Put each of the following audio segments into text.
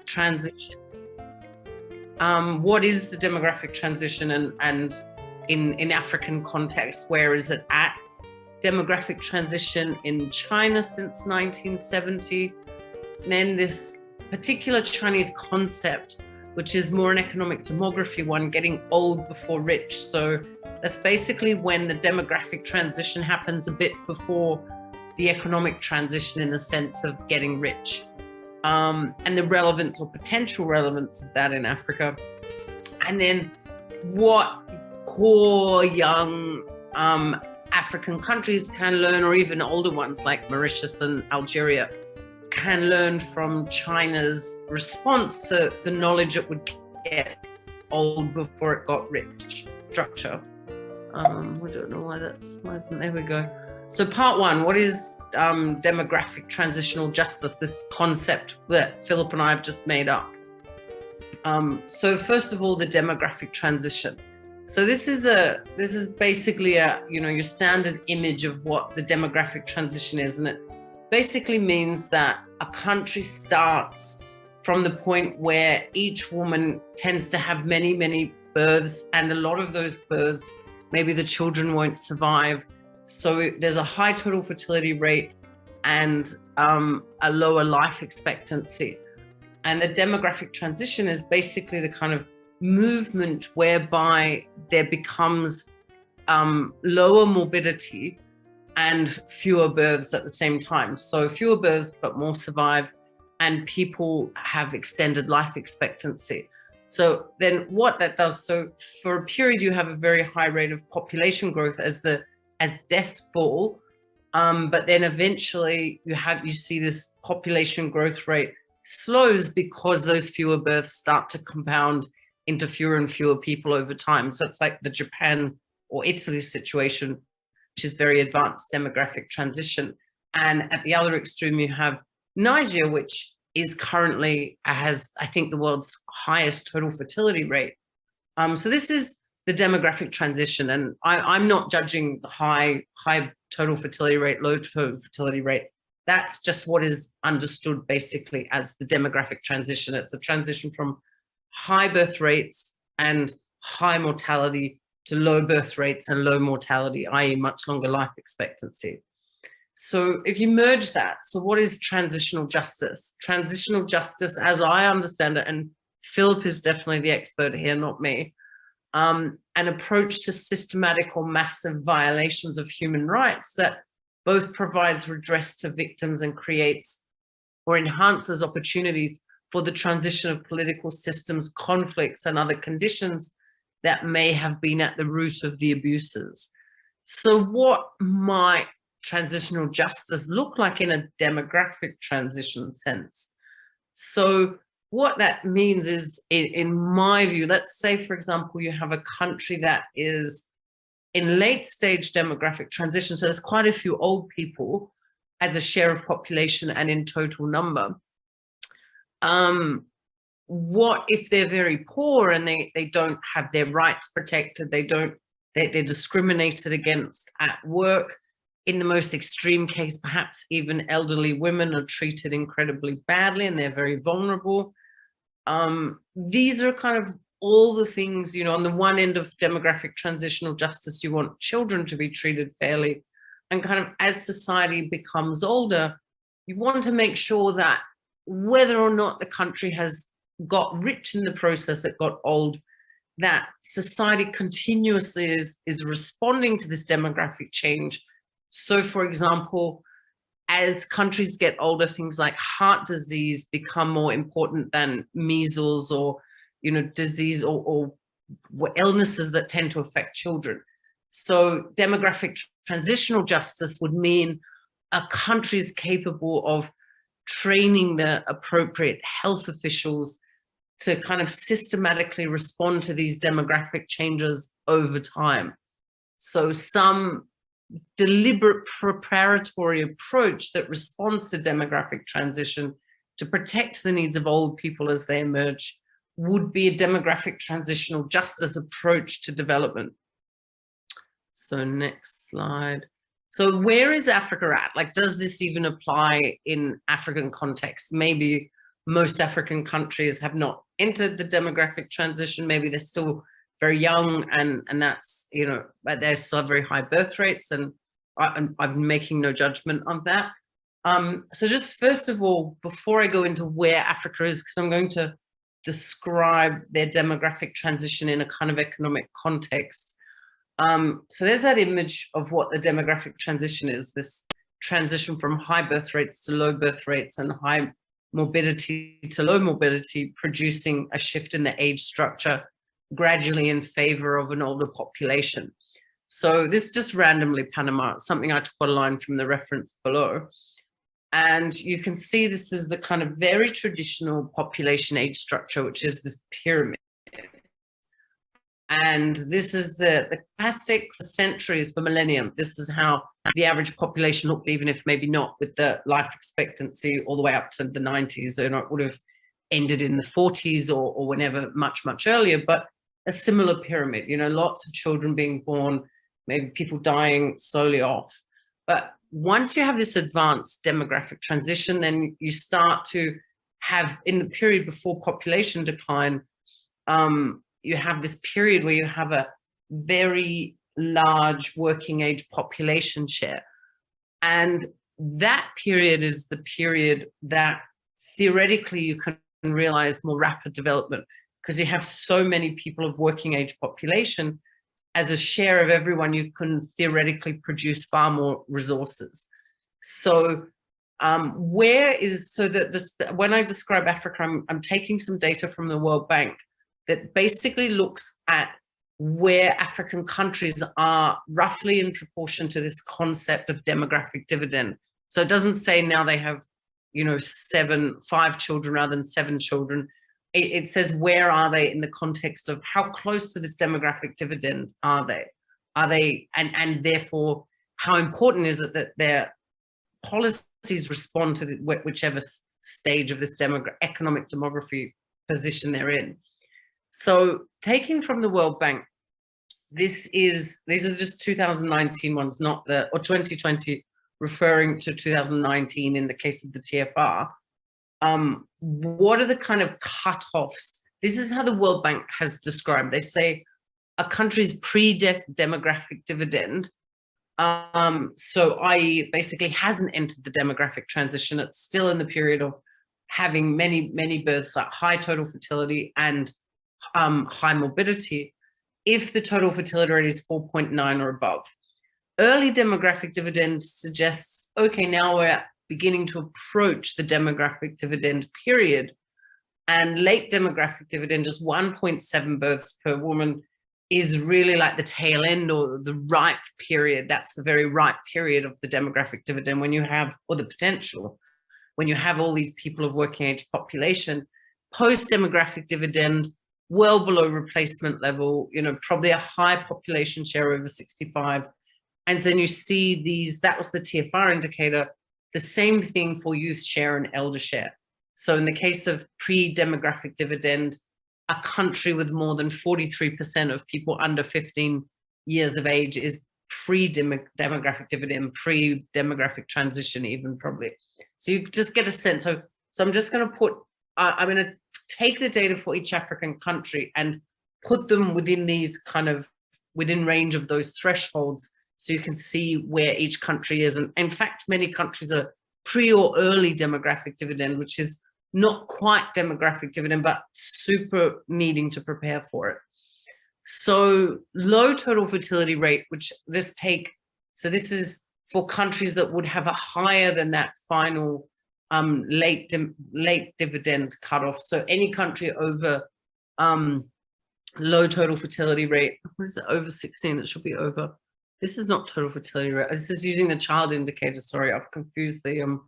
transition. What is the demographic transition, and in African context, where is it at? Demographic transition in China since 1970. And then this particular Chinese concept, which is more an economic demography one, getting old before rich. So that's basically when the demographic transition happens a bit before the economic transition, in the sense of getting rich. And the relevance or potential relevance of that in Africa. And then what poor young African countries can learn, or even older ones like Mauritius and Algeria, can learn from China's response to the knowledge it would get old before it got rich structure. I don't know why isn't there we go. So part one, what is demographic transitional justice, this concept that Philip and I have just made up? So first of all, the demographic transition. So this is basically your standard image of what the demographic transition is, and it basically means that a country starts from the point where each woman tends to have many, many births, and a lot of those births, maybe the children won't survive. So there's a high total fertility rate and a lower life expectancy. And the demographic transition is basically the kind of movement whereby there becomes lower morbidity and fewer births at the same time. So fewer births, but more survive, and people have extended life expectancy. So then what that does, so for a period, you have a very high rate of population growth as deaths fall. But then eventually you see this population growth rate slows because those fewer births start to compound into fewer and fewer people over time. So it's like the Japan or Italy situation, which is very advanced demographic transition. And at the other extreme, you have Niger, which is currently has, I think, the world's highest total fertility rate. So this is the demographic transition. And I'm not judging the high total fertility rate, low total fertility rate. That's just what is understood basically as the demographic transition. It's a transition from high birth rates and high mortality to low birth rates and low mortality, i.e. much longer life expectancy. So if you merge that, so what is transitional justice? Transitional justice, as I understand it, and Philip is definitely the expert here, not me, an approach to systematic or massive violations of human rights that both provides redress to victims and creates or enhances opportunities for the transition of political systems, conflicts, and other conditions that may have been at the root of the abuses. So what might transitional justice look like in a demographic transition sense? So what that means is, in my view, let's say, for example, you have a country that is in late stage demographic transition. So there's quite a few old people as a share of population and in total number. What if they're very poor and they don't have their rights protected? They're discriminated against at work. In the most extreme case, perhaps even elderly women are treated incredibly badly and they're very vulnerable. These are kind of all the things, on the one end of demographic transitional justice, you want children to be treated fairly. And kind of as society becomes older, you want to make sure that whether or not the country has got rich in the process, it got old, that society continuously is responding to this demographic change. So, for example, as countries get older, things like heart disease become more important than measles or, disease or illnesses that tend to affect children. So demographic transitional justice would mean a country is capable of training the appropriate health officials to kind of systematically respond to these demographic changes over time. So some deliberate preparatory approach that responds to demographic transition to protect the needs of old people as they emerge would be a demographic transitional justice approach to development. So next slide. So where is Africa at? Like, does this even apply in African context? Maybe most African countries have not entered the demographic transition. Maybe they're still very young, and that's, you know, but they still have very high birth rates, and I'm making no judgment on that. So just first of all, before I go into where Africa is, because I'm going to describe their demographic transition in a kind of economic context. So there's that image of what the demographic transition is, this transition from high birth rates to low birth rates and high morbidity to low morbidity, producing a shift in the age structure gradually in favor of an older population. So this is just randomly Panama, something I took a line from the reference below. And you can see this is the kind of very traditional population age structure, which is this pyramid. And this is the classic for centuries, for millennium. This is how the average population looked, even if maybe not with the life expectancy all the way up to the 90s. You know, it would have ended in the 40s or whenever, much earlier, but a similar pyramid, you know, lots of children being born, maybe people dying slowly off. But once you have this advanced demographic transition, then you start to have, in the period before population decline, you have this period where you have a very large working age population share. And that period is the period that theoretically you can realize more rapid development, because you have so many people of working age population. As a share of everyone, you can theoretically produce far more resources. So when I describe Africa, I'm taking some data from the World Bank that basically looks at where African countries are roughly in proportion to this concept of demographic dividend. So it doesn't say now they have, you know, 5 children rather than 7 children. It says, where are they in the context of how close to this demographic dividend are they? And therefore, how important is it that their policies respond to whichever stage of this economic demography position they're in? So taking from the World Bank, these are just 2019 ones, not or 2020, referring to 2019 in the case of the TFR. What are the kind of cutoffs? This is how the World Bank has described. They say a country's pre-demographic dividend, so i.e. basically hasn't entered the demographic transition. It's still in the period of having many births, like high total fertility and high morbidity, if the total fertility rate is 4.9 or above. Early demographic dividend suggests, okay, now we're beginning to approach the demographic dividend period. And late demographic dividend, just 1.7 births per woman, is really like the tail end or the ripe period. That's the very ripe period of the demographic dividend, when you have, or the potential, when you have all these people of working age population. Post demographic dividend, well below replacement level, you know, probably a high population share over 65. And then you see these, that was the TFR indicator, the same thing for youth share and elder share. So in the case of pre-demographic dividend, a country with more than 43% of people under 15 years of age is pre-demographic dividend, pre-demographic transition even, probably. So you just get a sense. So I'm just going to put, I'm going to take the data for each African country and put them within these kind of, within range of those thresholds, so you can see where each country is. And in fact, many countries are pre or early demographic dividend, which is not quite demographic dividend, but super needing to prepare for it. So low total fertility rate, which so this is for countries that would have a higher than that final late dividend cutoff. So any country over low total fertility rate, what is it, over 16? It should be over. This is not total fertility rate. This is using the child indicator. Sorry, I've confused the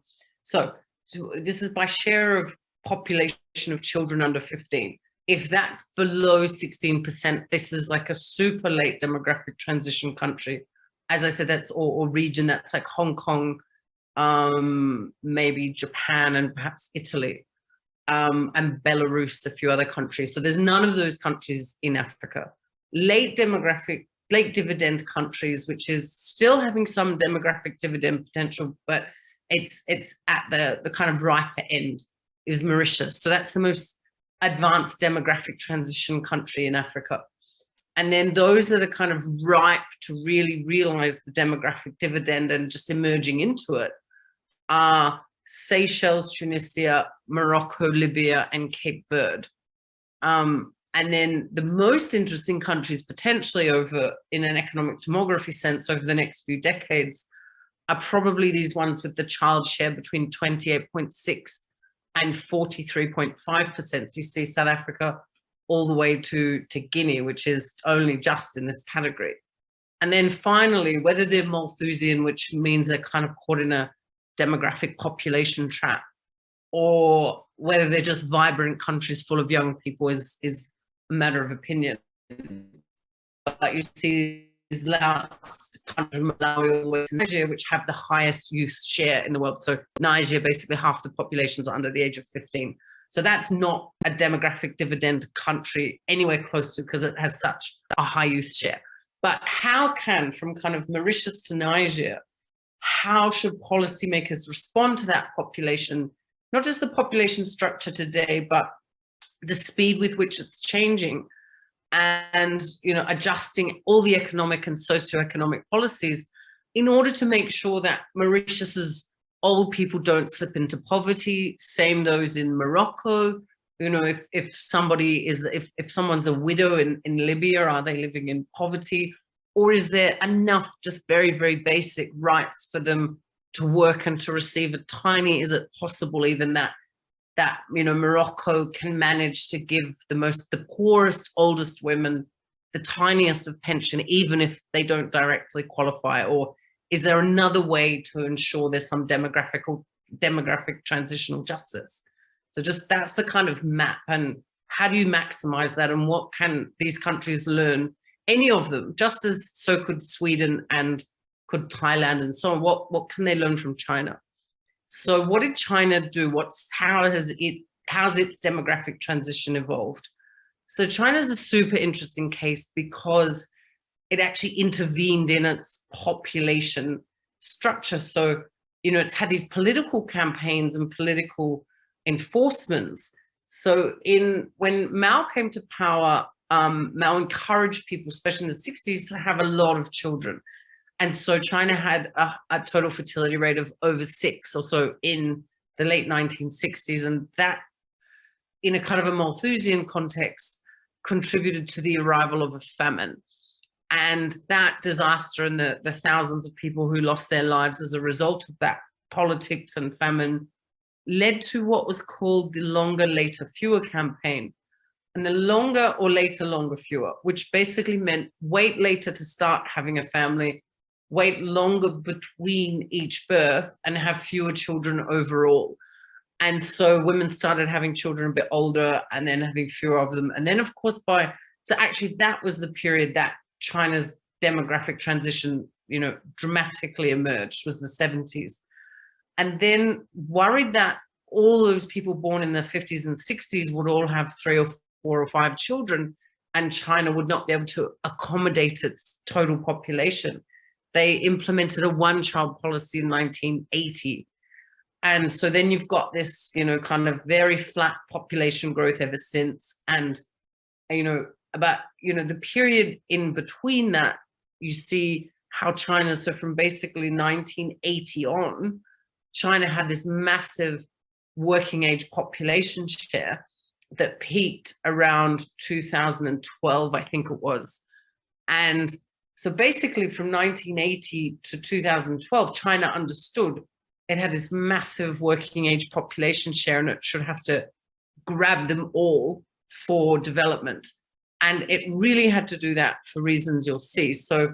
so this is by share of population of children under 15. If that's below 16%, this is like a super late demographic transition country. As I said, that's or region, that's like Hong Kong, maybe Japan, and perhaps Italy, and Belarus, a few other countries. So there's none of those countries in Africa. Late dividend countries, which is still having some demographic dividend potential, but it's at the kind of riper end. is Mauritius. So that's the most advanced demographic transition country in Africa. And then those that are kind of ripe to really realize the demographic dividend and just emerging into it are Seychelles, Tunisia, Morocco, Libya, and Cape Verde. And then the most interesting countries potentially over, in an economic demography sense, over the next few decades are probably these ones with the child share between 28.6 and 43.5%. So you see South Africa all the way to Guinea, which is only just in this category. And then finally, whether they're Malthusian, which means they're kind of caught in a demographic population trap, or whether they're just vibrant countries full of young people is a matter of opinion. But you see these last countries, Malawi, Nigeria, which have the highest youth share in the world. So Nigeria, basically half the population is under the age of 15. So that's not a demographic dividend country anywhere close to, because it has such a high youth share. But how can, from kind of Mauritius to Niger, how should policymakers respond to that population? Not just the population structure today, but the speed with which it's changing, and adjusting all the economic and socioeconomic policies in order to make sure that Mauritius's old people don't slip into poverty. Same those in Morocco. If someone's a widow in Libya, are they living in poverty? Or is there enough just very, very basic rights for them to work and to receive a tiny, is it possible even that Morocco can manage to give the poorest, oldest women the tiniest of pension, even if they don't directly qualify? Or is there another way to ensure there's some demographic transitional justice? So just that's the kind of map, and how do you maximize that, and what can these countries learn, any of them, just as so could Sweden and could Thailand and so on, what can they learn from China? So what did China do? How has its demographic transition evolved? So China's a super interesting case because it actually intervened in its population structure. So, it's had these political campaigns and political enforcements. So when Mao came to power, Mao encouraged people, especially in the 60s, to have a lot of children. And so China had a total fertility rate of over 6 or so in the late 1960s. And that, in a kind of a Malthusian context, contributed to the arrival of a famine. And that disaster and the thousands of people who lost their lives as a result of that politics and famine led to what was called the longer, later, fewer campaign. And the longer or later, longer, fewer, which basically meant wait later to start having a family, wait longer between each birth, and have fewer children overall. And so women started having children a bit older and then having fewer of them. And then, of course, so actually that was the period that China's demographic transition, dramatically emerged, was the 70s. And then worried that all those people born in the 50s and 60s would all have 3 or 4 or 5 children, and China would not be able to accommodate its total population. They implemented a one-child policy in 1980. And so then you've got this, kind of very flat population growth ever since. And, the period in between that, you see how China, so from basically 1980 on, China had this massive working age population share that peaked around 2012, I think it was. And so basically from 1980 to 2012, China understood it had this massive working age population share, and it should have to grab them all for development. And it really had to do that for reasons you'll see. So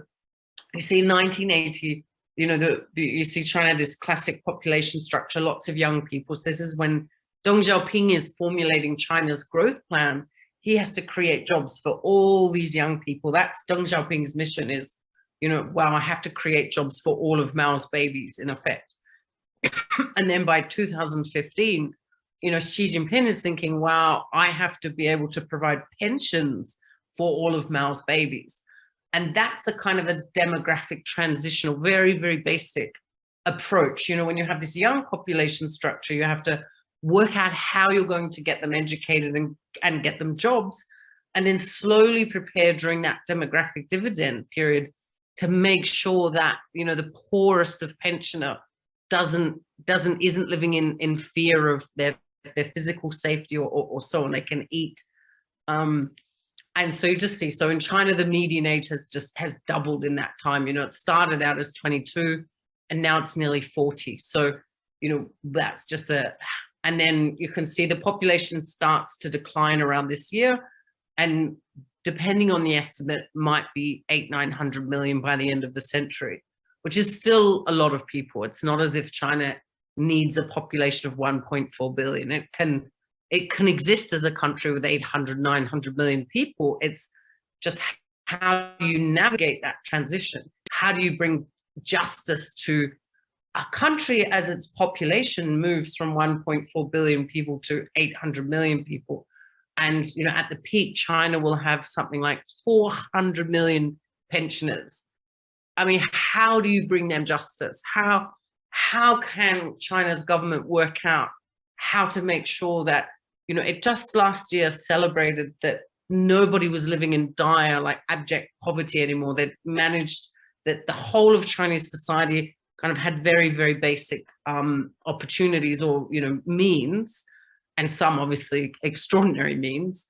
you see 1980, you see China, this classic population structure, lots of young people. So this is when Deng Xiaoping is formulating China's growth plan. He has to create jobs for all these young people. That's Deng Xiaoping's mission is, I have to create jobs for all of Mao's babies, in effect. And then by 2015, Xi Jinping is thinking, wow, I have to be able to provide pensions for all of Mao's babies. And that's a kind of a demographic transitional, very, very basic approach. When you have this young population structure, you have to work out how you're going to get them educated and get them jobs, and then slowly prepare during that demographic dividend period to make sure that, you know, the poorest of pensioner isn't living in fear of their physical safety or so on. They can eat. And so you just see, so in China, the median age has doubled in that time. You know, it started out as 22 and now it's nearly 40. So, you know, that's just and then you can see the population starts to decline around this year. And depending on the estimate, might be 800-900 million by the end of the century, which is still a lot of people. It's not as if China needs a population of 1.4 billion. It can exist as a country with 800-900 million people. It's just how do you navigate that transition? How do you bring justice to a country as its population moves from 1.4 billion people to 800 million people? And, you know, at the peak, China will have something like 400 million pensioners. I mean, how do you bring them justice? How can China's government work out how to make sure that, you know, it just last year celebrated that nobody was living in dire, like abject poverty anymore. They managed that the whole of Chinese society kind of had very, very basic opportunities or, you know, means, and some obviously extraordinary means.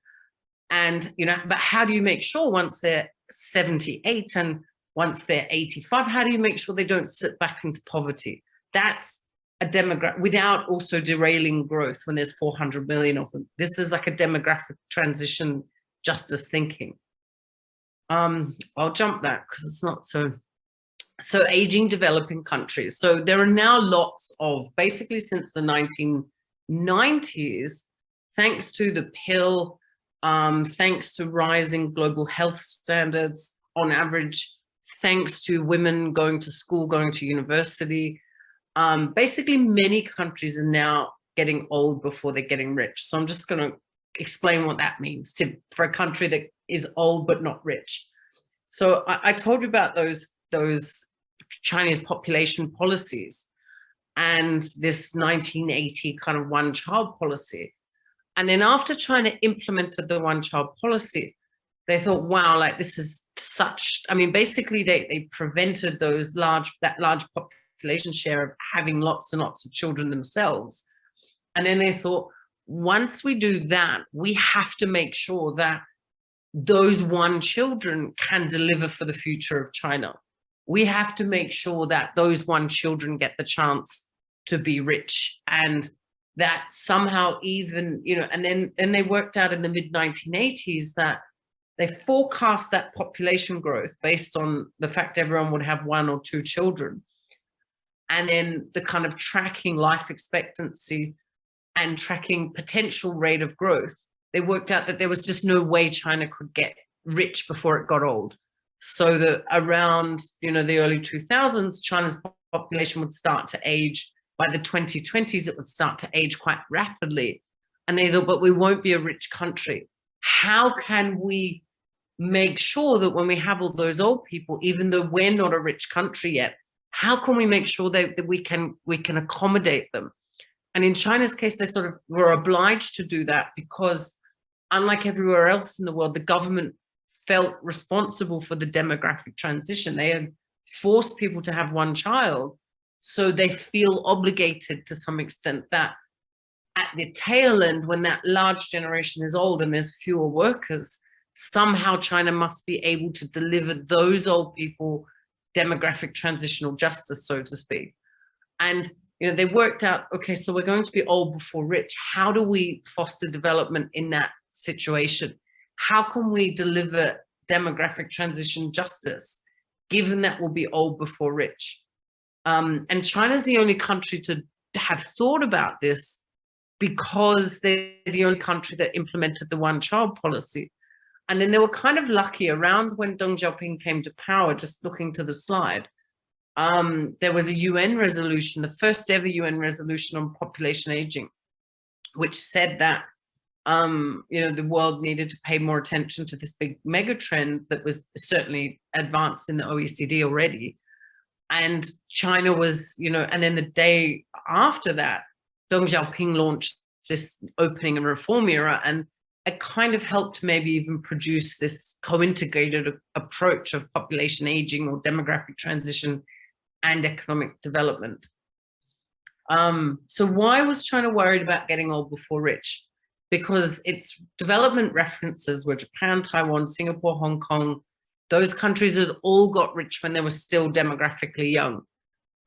And, you know, but how do you make sure once they're 78 and once they're 85, how do you make sure they don't sit back into poverty? That's a demographic without also derailing growth when there's 400 million of them. This is like a demographic transition justice thinking. I'll jump that because it's not so aging developing countries. So there are now lots of, basically since the 1990s, thanks to the pill, thanks to rising global health standards on average, thanks to women going to school, going to university, basically many countries are now getting old before they're getting rich. So I'm just going to explain what that means for a country that is old but not rich. So I told you about those Chinese population policies and this 1980 kind of one-child policy. And then after China implemented the one-child policy, they thought, wow, like this is such, I mean, basically they prevented that large population share of having lots and lots of children themselves. And then they thought, once we do that, we have to make sure that those one children can deliver for the future of China. We have to make sure that those one children get the chance to be rich, and that somehow even, you know, and then they worked out in the mid-1980s that they forecast that population growth based on the fact everyone would have one or two children. And then the kind of tracking life expectancy and tracking potential rate of growth, they worked out that there was just no way China could get rich before it got old. So that around, you know, the early 2000s, China's population would start to age. By the 2020s, it would start to age quite rapidly. And they thought, but we won't be a rich country. How can we make sure that when we have all those old people, even though we're not a rich country yet, how can we make sure that we can accommodate them? And in China's case, they sort of were obliged to do that because, unlike everywhere else in the world, the government felt responsible for the demographic transition. They had forced people to have one child, so they feel obligated to some extent that at the tail end, when that large generation is old and there's fewer workers, somehow China must be able to deliver those old people demographic transitional justice, so to speak. And, you know, they worked out, okay, so we're going to be old before rich. How do we foster development in that situation? How can we deliver demographic transition justice, given that we'll be old before rich? And China's the only country to have thought about this because they're the only country that implemented the one-child policy. And then they were kind of lucky around when Deng Xiaoping came to power, just looking to the slide. There was a UN resolution, the first ever UN resolution on population aging, which said that you know, the world needed to pay more attention to this big mega trend that was certainly advanced in the OECD already. And China was, you know, and then the day after that, Deng Xiaoping launched this opening and reform era, and it kind of helped maybe even produce this co-integrated approach of population aging or demographic transition and economic development. So why was China worried about getting old before rich? Because its development references were Japan, Taiwan, Singapore, Hong Kong. Those countries had all got rich when they were still demographically young.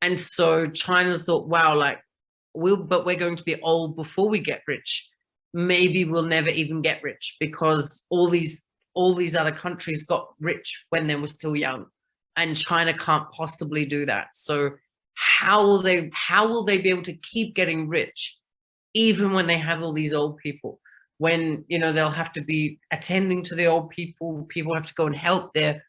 And so China's thought, wow, like, but we're going to be old before we get rich. Maybe we'll never even get rich because all these other countries got rich when they were still young, and China can't possibly do that. So how will they be able to keep getting rich even when they have all these old people? When, you know, they'll have to be attending to the old people, people have to go and help their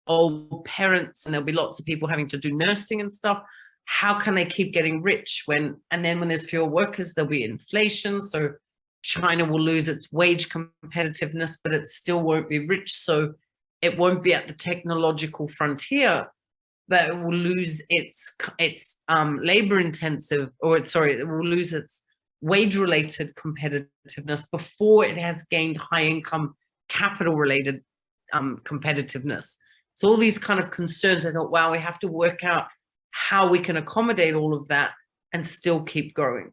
old parents, and there'll be lots of people having to do nursing and stuff. How can they keep getting rich and then when there's fewer workers, there'll be inflation. So China will lose its wage competitiveness, but it still won't be rich. So it won't be at the technological frontier, but it will lose its labor intensive, or sorry, it will lose its wage related competitiveness before it has gained high income capital related competitiveness. So all these kind of concerns, I thought, wow, we have to work out how we can accommodate all of that and still keep growing.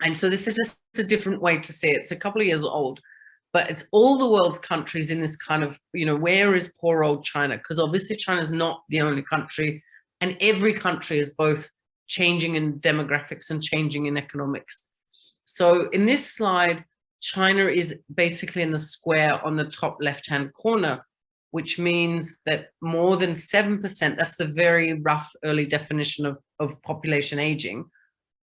And so this is just a different way to say it. It's a couple of years old, but it's all the world's countries in this kind of, you know, where is poor old China? Because obviously China is not the only country, and every country is both changing in demographics and changing in economics. So in this slide, China is basically in the square on the top left-hand corner, which means that more than 7%, that's the very rough early definition of population aging.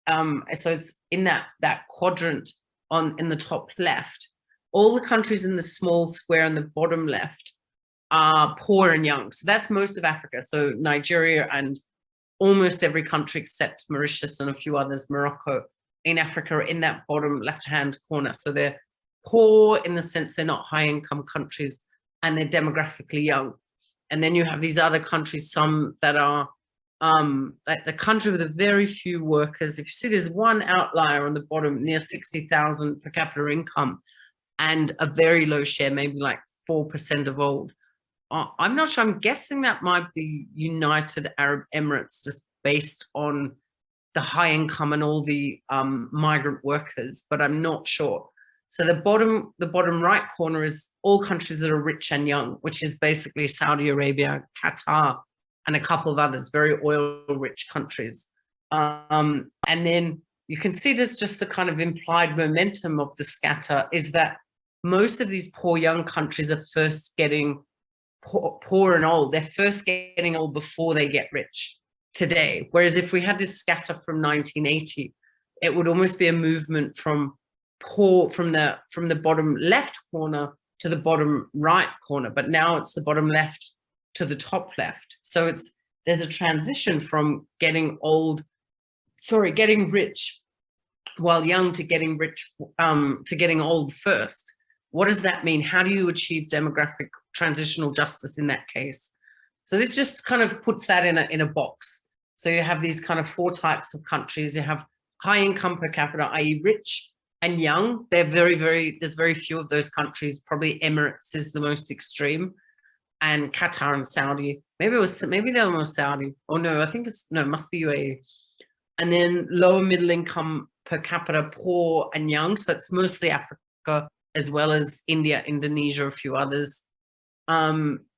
So it's in that quadrant in the top left. All the countries in the small square in the bottom left are poor and young. So that's most of Africa. So Nigeria and almost every country except Mauritius and a few others, Morocco, in Africa are in that bottom left-hand corner. So they're poor in the sense they're not high-income countries, and they're demographically young. And then you have these other countries, some that are like the country with a very few workers. If you see, there's one outlier on the bottom, near 60,000 per capita income, and a very low share, maybe like 4% of old. I'm not sure. I'm guessing that might be United Arab Emirates, just based on the high income and all the migrant workers, but I'm not sure. So the bottom right corner is all countries that are rich and young, which is basically Saudi Arabia, Qatar, and a couple of others, very oil-rich countries. And then you can see there's just the kind of implied momentum of the scatter is that most of these poor young countries are first getting poor and old. They're first getting old before they get rich today. Whereas if we had this scatter from 1980, it would almost be a movement from poor, from the bottom left corner to the bottom right corner. But now it's the bottom left to the top left. So there's a transition from getting rich while young to getting rich, to getting old first. What does that mean? How do you achieve demographic transitional justice in that case? So this just kind of puts that in a box. So you have these kind of four types of countries. You have high income per capita, i.e. rich and young. They're there's very few of those countries. Probably Emirates is the most extreme, and Qatar and Saudi. Maybe they're almost Saudi. Oh no, I think it must be UAE. And then lower middle income per capita, poor and young. So that's mostly Africa, as well as India, Indonesia, a few others.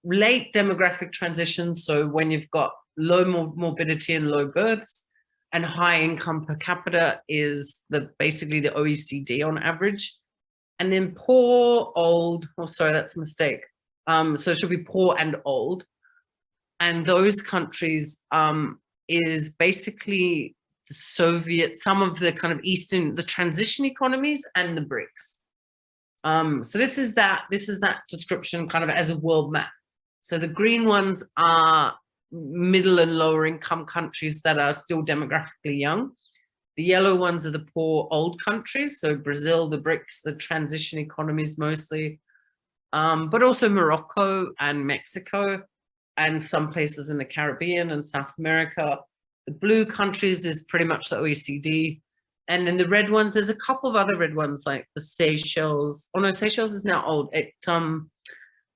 Late demographic transition, so when you've got low morbidity and low births, and high income per capita is basically the OECD on average. And then poor, old, sorry, that's a mistake. So it should be poor and old. And those countries is basically the Soviet, some of the kind of the transition economies and the BRICS. So this is that description kind of as a world map. So the green ones are middle and lower income countries that are still demographically young. The yellow ones are the poor old countries. So Brazil, the BRICS, the transition economies mostly, but also Morocco and Mexico and some places in the Caribbean and South America. The blue countries is pretty much the OECD. And then the red ones, there's a couple of other red ones like the Seychelles. Oh no, Seychelles is now old. It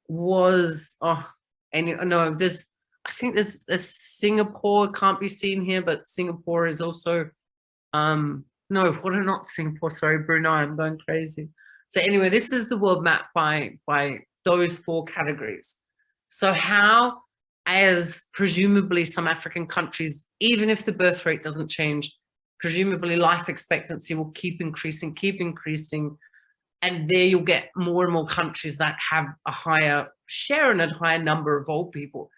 was, oh, and no, there's, I think there's a Singapore, can't be seen here, but Singapore is also, no, what are not Singapore, sorry, Brunei, I'm going crazy. So anyway, this is the world map by those 4 categories. So how, as presumably some African countries, even if the birth rate doesn't change, presumably life expectancy will keep increasing, and there you'll get more and more countries that have a higher share and a higher number of old people.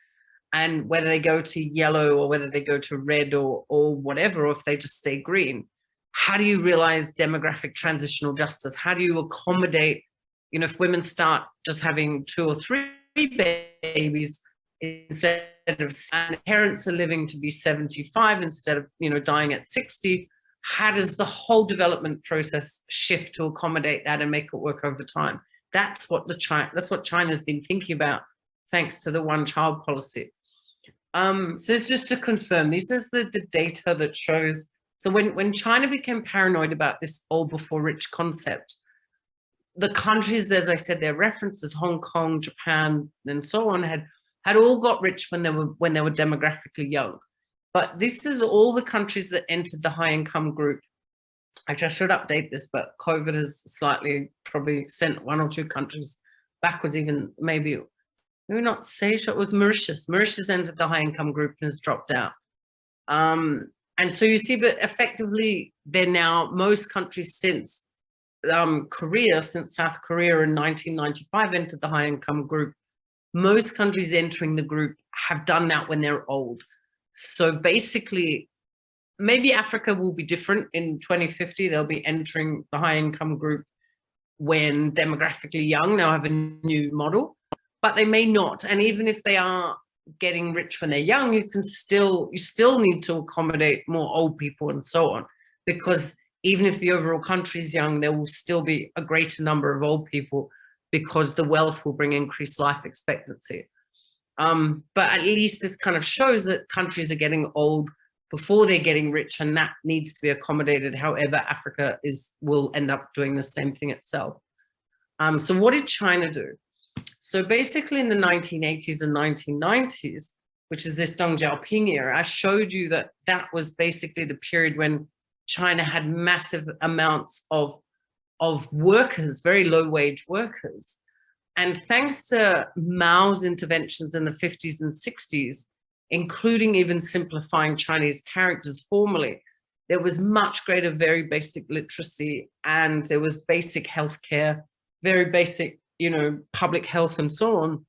And whether they go to yellow or whether they go to red or whatever, or if they just stay green, how do you realize demographic transitional justice? How do you accommodate, you know, if women start just having 2 or 3 babies instead of, and parents are living to be 75 instead of, you know, dying at 60, how does the whole development process shift to accommodate that and make it work over time? That's what China's been thinking about, thanks to the one-child policy. So it's just to confirm, this is the data that shows. So when China became paranoid about this old before rich concept, the countries, as I said, their references, Hong Kong, Japan, and so on, had all got rich when they were demographically young. But this is all the countries that entered the high income group. Actually, I should update this, but COVID has slightly probably sent 1 or 2 countries backwards, even maybe not Seychelles, it was Mauritius. Mauritius entered the high income group and has dropped out. And so you see, but effectively, they're now, most countries since Korea, since South Korea in 1995 entered the high income group, most countries entering the group have done that when they're old. So basically, maybe Africa will be different in 2050. They'll be entering the high income group when demographically young, they'll have a new model, but they may not. And even if they are getting rich when they're young, you still need to accommodate more old people and so on, because even if the overall country is young, there will still be a greater number of old people because the wealth will bring increased life expectancy. But at least this kind of shows that countries are getting old before they're getting rich, and that needs to be accommodated. However, Africa will end up doing the same thing itself. So what did China do? So basically in the 1980s and 1990s, which is this Deng Xiaoping era, I showed you that that was basically the period when China had massive amounts of workers, very low wage workers. And thanks to Mao's interventions in the 50s and 60s, including even simplifying Chinese characters formally, there was much greater, very basic literacy, and there was basic healthcare, very basic, you know, public health and so on.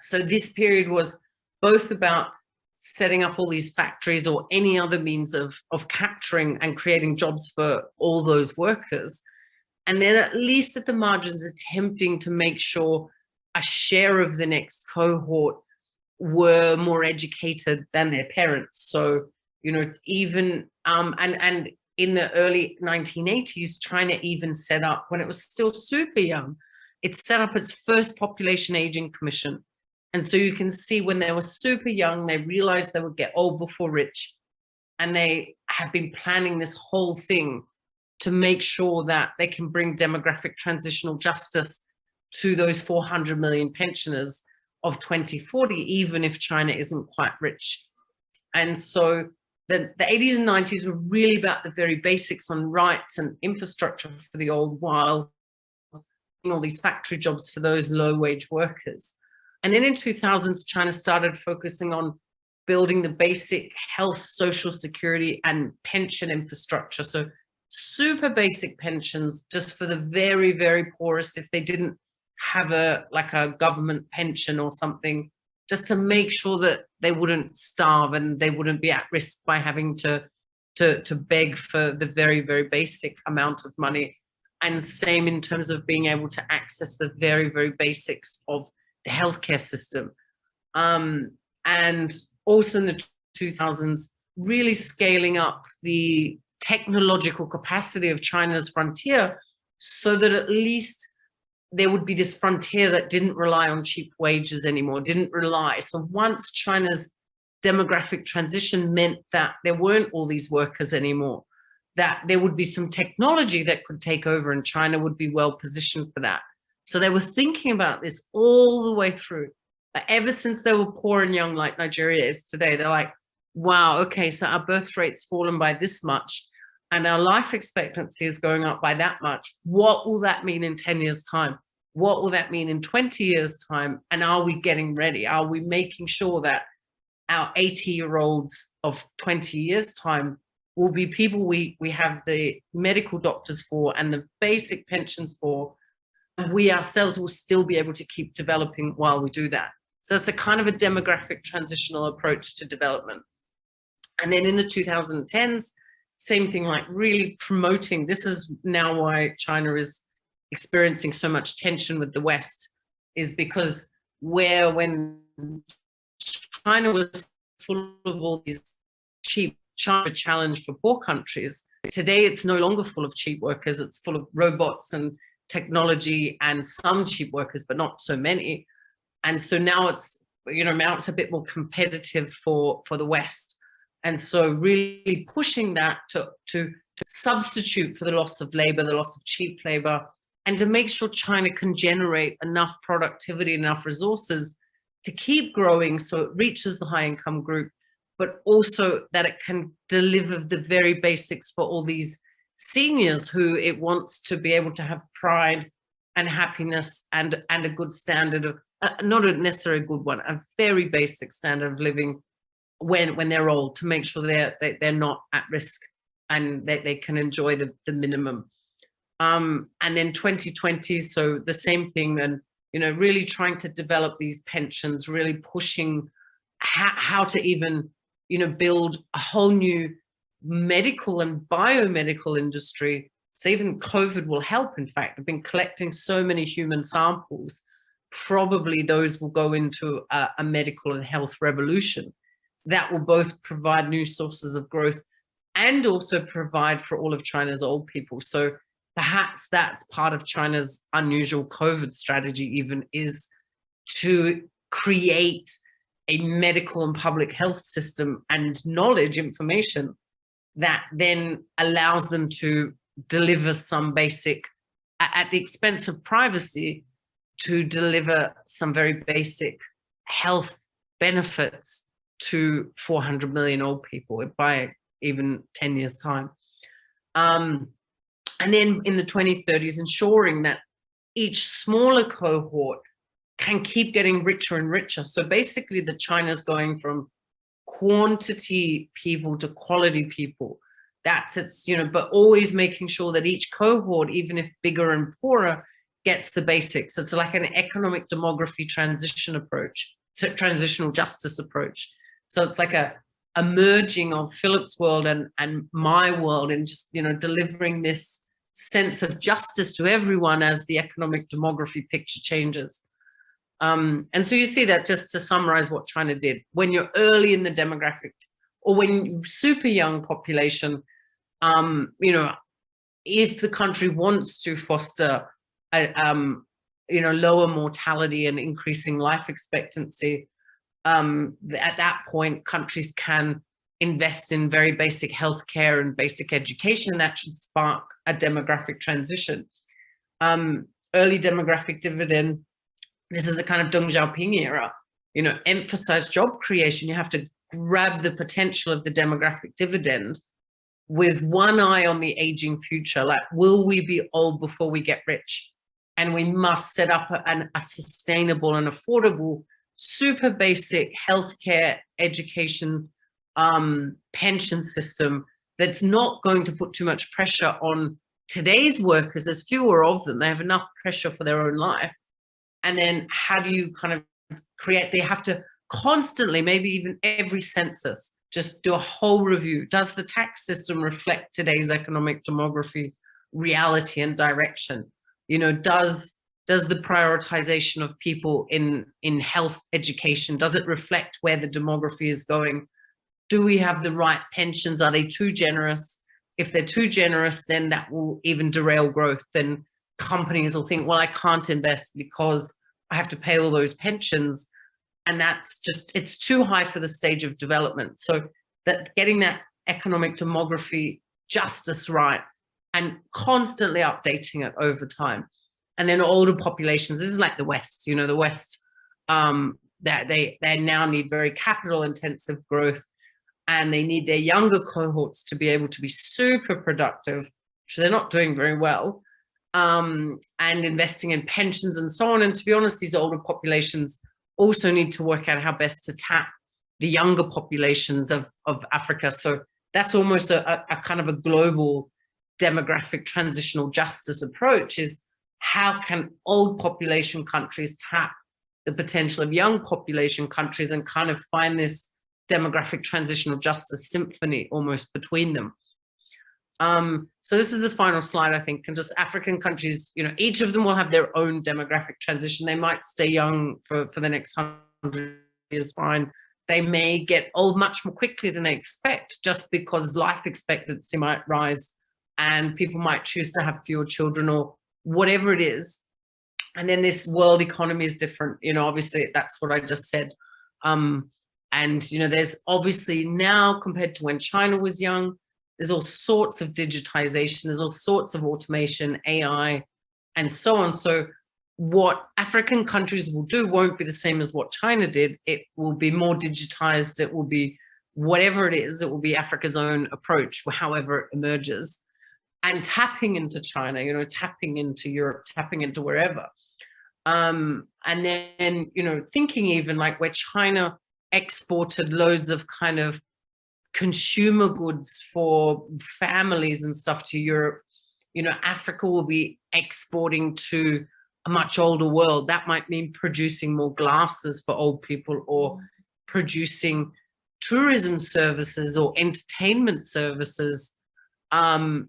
So this period was both about setting up all these factories or any other means of capturing and creating jobs for all those workers. And then at least at the margins, attempting to make sure a share of the next cohort were more educated than their parents. So, you know, even, and in the early 1980s, China even set up, when it was still super young, it set up its first population aging commission. And so you can see when they were super young, they realized they would get old before rich. And they have been planning this whole thing to make sure that they can bring demographic transitional justice to those 400 million pensioners of 2040, even if China isn't quite rich. And so the 80s and 90s were really about the very basics on rights and infrastructure for the old, while all these factory jobs for those low wage workers. And then in 2000s, China started focusing on building the basic health, social security, and pension infrastructure. So super basic pensions just for the very, very poorest, if they didn't have a government pension or something, just to make sure that they wouldn't starve and they wouldn't be at risk by having to beg for the very, very basic amount of money. And same in terms of being able to access the very, very basics of the healthcare system. And also in the 2000s, really scaling up the technological capacity of China's frontier, so that at least there would be this frontier that didn't rely on cheap wages anymore, didn't rely. So once China's demographic transition meant that there weren't all these workers anymore, that there would be some technology that could take over and China would be well positioned for that. So they were thinking about this all the way through. Ever since they were poor and young, like Nigeria is today, they're like, wow, okay, so our birth rate's fallen by this much and our life expectancy is going up by that much. What will that mean in 10 years' time? What will that mean in 20 years' time? And are we getting ready? Are we making sure that our 80-year-olds of 20 years' time will be people we have the medical doctors for and the basic pensions for, and we ourselves will still be able to keep developing while we do that. So it's a kind of a demographic transitional approach to development. And then in the 2010s, same thing, like really promoting, this is now why China is experiencing so much tension with the West, is because when China was full of all these cheap China challenge for poor countries, today it's no longer full of cheap workers, it's full of robots and technology and some cheap workers, but not so many. And so now it's, now it's a bit more competitive for the West. And so really pushing that to substitute for the loss of labor, the loss of cheap labor, and to make sure China can generate enough productivity, enough resources to keep growing so it reaches the high income group, but also that it can deliver the very basics for all these seniors who it wants to be able to have pride and happiness and a good standard of, not necessarily a good one, a very basic standard of living when they're old, to make sure they're not at risk and that they can enjoy the minimum. And then 2020, so the same thing, and really trying to develop these pensions, really pushing how to even build a whole new medical and biomedical industry. So even COVID will help. In fact, they've been collecting so many human samples, probably those will go into a medical and health revolution that will both provide new sources of growth and also provide for all of China's old people. So perhaps that's part of China's unusual COVID strategy, even, is to create a medical and public health system and knowledge, information, that then allows them to deliver some basic, at the expense of privacy, to deliver some very basic health benefits to 400 million old people by even 10 years' time. And then in the 2030s, ensuring that each smaller cohort can keep getting richer and richer. So basically, the China's going from quantity people to quality people. That's its, but always making sure that each cohort, even if bigger and poorer, gets the basics. It's like an economic demography transition approach, so transitional justice approach. So it's like a merging of Philip's world and my world, and just, delivering this sense of justice to everyone as the economic demography picture changes. And so you see that, just to summarize what China did, when you're early in the demographic, or when you're super young population, if the country wants to foster lower mortality and increasing life expectancy, at that point, countries can invest in very basic healthcare and basic education. That should spark a demographic transition. Early demographic dividend, this is the kind of Deng Xiaoping era, emphasize job creation. You have to grab the potential of the demographic dividend with one eye on the aging future. Like, will we be old before we get rich? And we must set up a sustainable and affordable, super basic healthcare, education, pension system that's not going to put too much pressure on today's workers. There's fewer of them. They have enough pressure for their own life. And then how do you kind of create, they have to constantly, maybe even every census, just do a whole review. Does the tax system reflect today's economic demography reality and direction? Does the prioritization of people in health education, does it reflect where the demography is going? Do we have the right pensions? Are they too generous? If they're too generous, then that will even derail growth. Then companies will think, well, I can't invest because I have to pay all those pensions. And that's just, it's too high for the stage of development. So that getting that economic demography justice right, and constantly updating it over time. And then older populations, this is like the West, you know, the West, that they now need very capital intensive growth, and they need their younger cohorts to be able to be super productive, which they're not doing very well, and investing in pensions and so on. And to be honest, these older populations also need to work out how best to tap the younger populations of Africa. So that's almost a kind of a global demographic transitional justice approach, is how can old population countries tap the potential of young population countries and kind of find this demographic transitional justice symphony almost between them. So this is the final slide, I think, and just African countries, you know, each of them will have their own demographic transition. They might stay young for the next 100 years, fine. They may get old much more quickly than they expect, just because life expectancy might rise and people might choose to have fewer children or whatever it is. And then this world economy is different, you know, obviously that's what I just said. And, you know, there's obviously now, compared to when China was young, there's all sorts of digitization, there's all sorts of automation, AI, and so on. So what African countries will do won't be the same as what China did. It will be more digitized. It will be whatever it is. It will be Africa's own approach, however it emerges. And tapping into China, you know, tapping into Europe, tapping into wherever. And then, you know, thinking even like where China exported loads of kind of consumer goods for families and stuff to Europe, you know, Africa will be exporting to a much older world. That might mean producing more glasses for old people, or producing tourism services or entertainment services,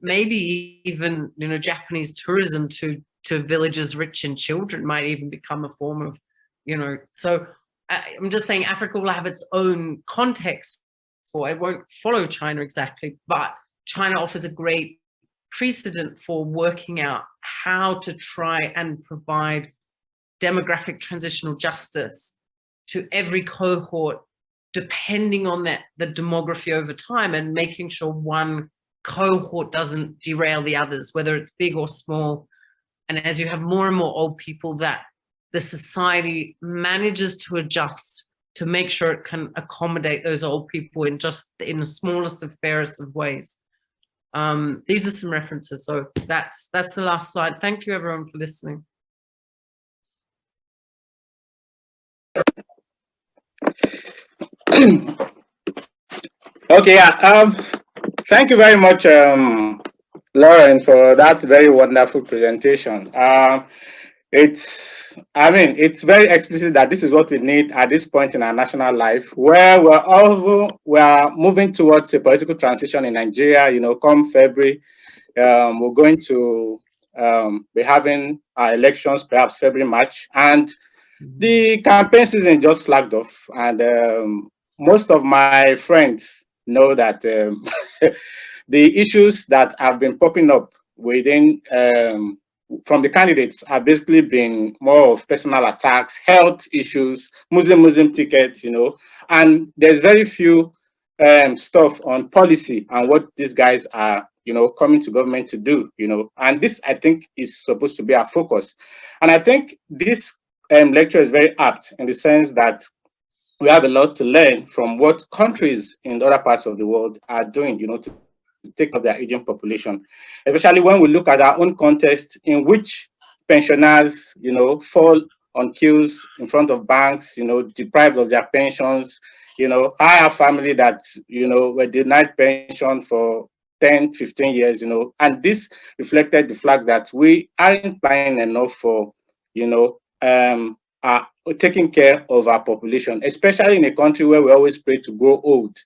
maybe even, you know, Japanese tourism to villages rich in children might even become a form of, you know. So I'm just saying Africa will have its own context for it. Won't follow China exactly, but China offers a great precedent for working out how to try and provide demographic transitional justice to every cohort, depending on the demography over time, and making sure one cohort doesn't derail the others, whether it's big or small. And as you have more and more old people, that the society manages to adjust to make sure it can accommodate those old people in the smallest and fairest of ways. These are some references. So that's the last slide. Thank you everyone for listening. Okay, yeah. Thank you very much, Lauren, for that very wonderful presentation. It's very explicit that this is what we need at this point in our national life, where we're moving towards a political transition in Nigeria. You know, come February, we're going to be having our elections, perhaps February, March, and the campaign season just flagged off, and most of my friends know that the issues that have been popping up within from the candidates are basically been more of personal attacks, health issues, Muslim tickets, you know, and there's very few stuff on policy and what these guys are, you know, coming to government to do, you know, and this I think is supposed to be our focus. And I think this lecture is very apt in the sense that we have a lot to learn from what countries in other parts of the world are doing, you know, to take care of their aging population, especially when we look at our own context in which pensioners, you know, fall on queues in front of banks, you know, deprived of their pensions. You know, I have family that, you know, were denied pension for 10, 15 years, you know, and this reflected the fact that we aren't planning enough for, you know, taking care of our population, especially in a country where we always pray to grow old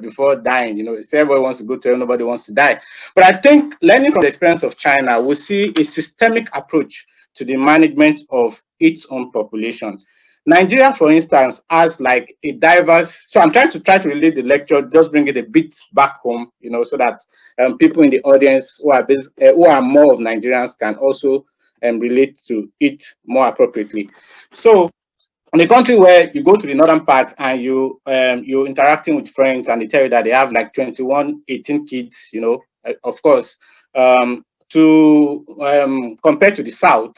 before dying. You know, everybody wants to go to, nobody wants to die. But I think learning from the experience of China, we see a systemic approach to the management of its own population. Nigeria, for instance, has like a diverse, so I'm trying to relate the lecture, just bring it a bit back home, you know, so that people in the audience who are more of Nigerians can also relate to it more appropriately. So in a country where you go to the northern part and you're interacting with friends and they tell you that they have like 21, 18 kids, you know, of course, to compared to the South,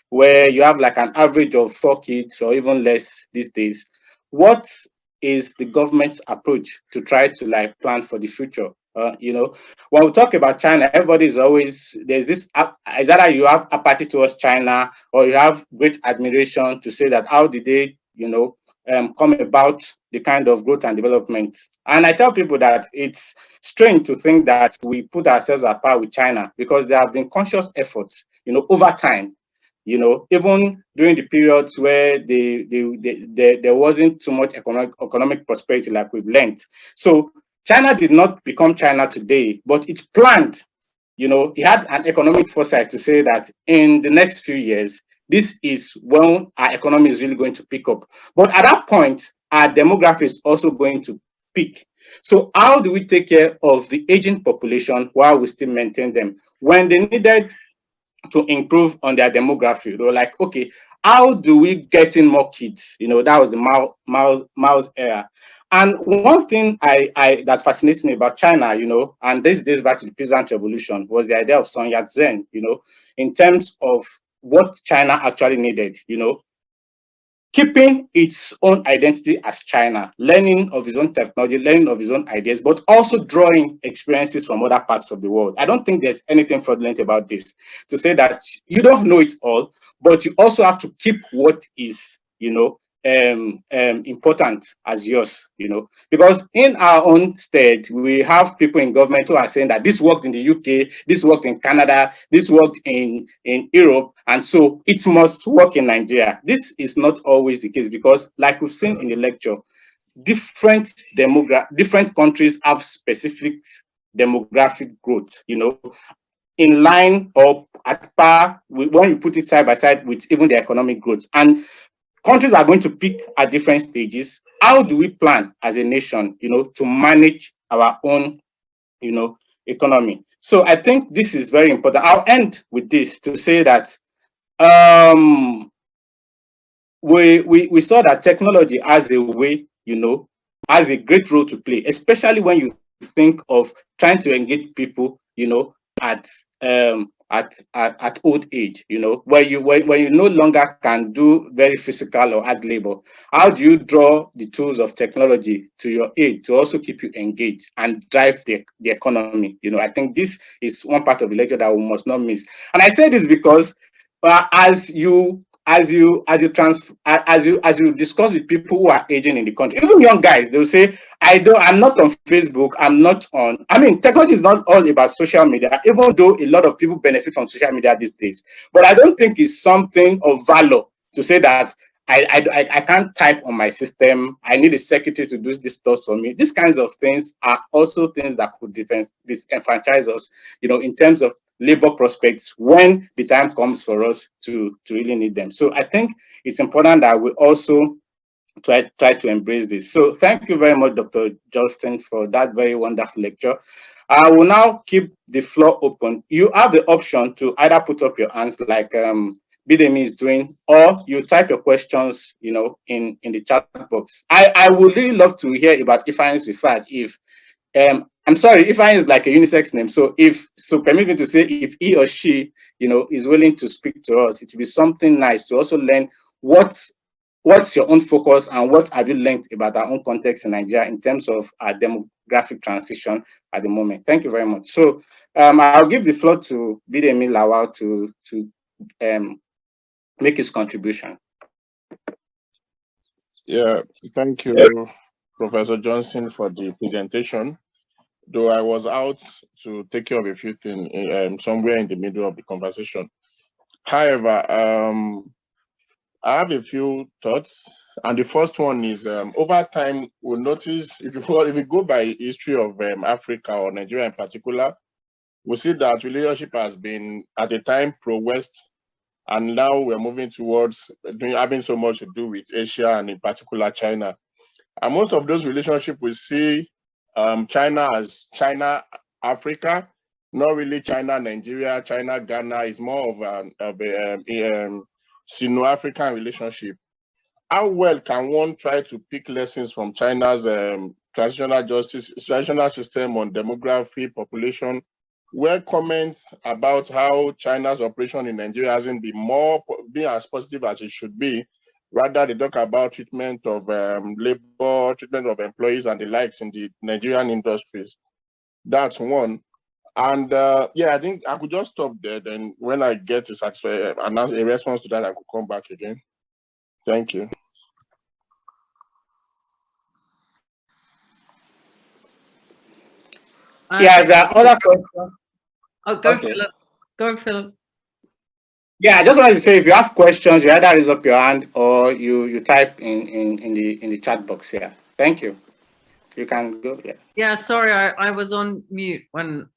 where you have like an average of 4 kids or even less these days. What is the government's approach to try to like plan for the future? When we talk about China, everybody is always there's this is either you have apathy towards China or you have great admiration to say that how did they, come about the kind of growth and development. And I tell people that it's strange to think that we put ourselves at par with China because there have been conscious efforts, over time. Even during the periods where there wasn't too much economic prosperity like we've learned. So China did not become China today, but it planned, it had an economic foresight to say that in the next few years, this is when our economy is really going to pick up. But at that point, our demography is also going to peak. So how do we take care of the aging population while we still maintain them? When they needed to improve on their demography, they were like, okay, how do we get in more kids? That was the Mao's era. And one thing I that fascinates me about China, and this days back to the Peasant Revolution, was the idea of Sun Yat-sen, in terms of what China actually needed, keeping its own identity as China, learning of its own technology, learning of its own ideas, but also drawing experiences from other parts of the world. I don't think there's anything fraudulent about this, to say that you don't know it all, but you also have to keep what is, important as yours, because in our own state, we have people in government who are saying that this worked in the UK, this worked in Canada, this worked in Europe, and so it must work in Nigeria. This is not always the case because, like we've seen in the lecture, different countries have specific demographic growth, in line or at par when you put it side by side with even the economic growth. And countries are going to peak at different stages. How do we plan as a nation, to manage our own, economy? So I think this is very important. I'll end with this to say that we saw that technology has a way, has a great role to play, especially when you think of trying to engage people, at old age, where when you no longer can do very physical or hard labor. How do you draw the tools of technology to your aid to also keep you engaged and drive the economy? I think this is one part of the lecture that we must not miss. And I say this because as you discuss with people who are aging in the country, even young guys, they'll say, I'm not on Facebook, technology is not all about social media, even though a lot of people benefit from social media these days. But I don't think it's something of valor to say that I can't type on my system, I need a secretary to do this stuff for me. These kinds of things are also things that could disenfranchise us, in terms of labor prospects when the time comes for us to really need them. So I think it's important that we also try to embrace this. So thank you very much, Dr. Johnston, for that very wonderful lecture. I will now keep the floor open. You have the option to either put up your hands like Bidemi is doing, or you type your questions, in the chat box. I would really love to hear about Ifeanyi's research. If I'm sorry, Ifeanyi is like a unisex name, so permit me to say, if he or she, is willing to speak to us, it will be something nice to also learn what's your own focus and what have you learned about our own context in Nigeria in terms of our demographic transition at the moment. Thank you very much. So I'll give the floor to Bidemi Lawal to make his contribution. Yeah, thank you, Professor Johnston, for the presentation. Though I was out to take care of a few things somewhere in the middle of the conversation. However, I have a few thoughts, and the first one is over time we'll notice, if you go by history of Africa or Nigeria in particular, we see that relationship has been at the time pro-West, and now we're moving towards having so much to do with Asia and in particular China. And most of those relationships we see China as China Africa, not really China Nigeria, China Ghana. Is more of a Sino-African relationship. How well can one try to pick lessons from China's transitional system on demography, population, where comments about how China's operation in Nigeria hasn't been as positive as it should be. Rather, they talk about treatment of labor, treatment of employees and the likes in the Nigerian industries. That's one. And yeah, I think I could just stop there. Then when I get a response to that, I could come back again. Thank you. Yeah, there are other questions. Oh, go, Okay. Philip. Go, Philip. Yeah, I just wanted to say, if you have questions, you either raise up your hand or you type in the chat box here. Thank you. You can go. Yeah. Yeah, sorry, I was on mute when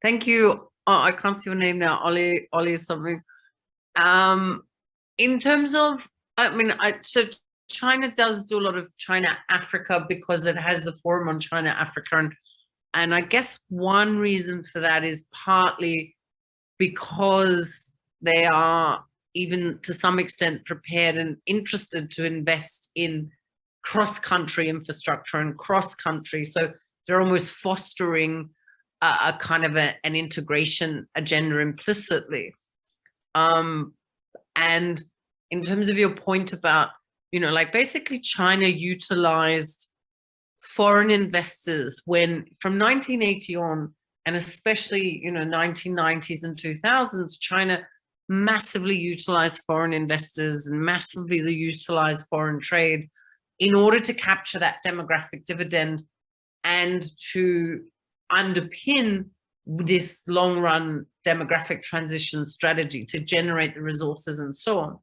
thank you. Oh, I can't see your name now. Ollie something. In terms of, I mean, so China does do a lot of China Africa because it has the forum on China Africa, and I guess one reason for that is partly because they are, even to some extent, prepared and interested to invest in cross-country infrastructure and cross-country. So they're almost fostering a kind of an integration agenda implicitly. And in terms of your point about, like basically China utilized foreign investors when from 1980 on, and especially 1990s and 2000s, China massively utilized foreign investors and massively utilized foreign trade in order to capture that demographic dividend and to underpin this long run demographic transition strategy to generate the resources and so on.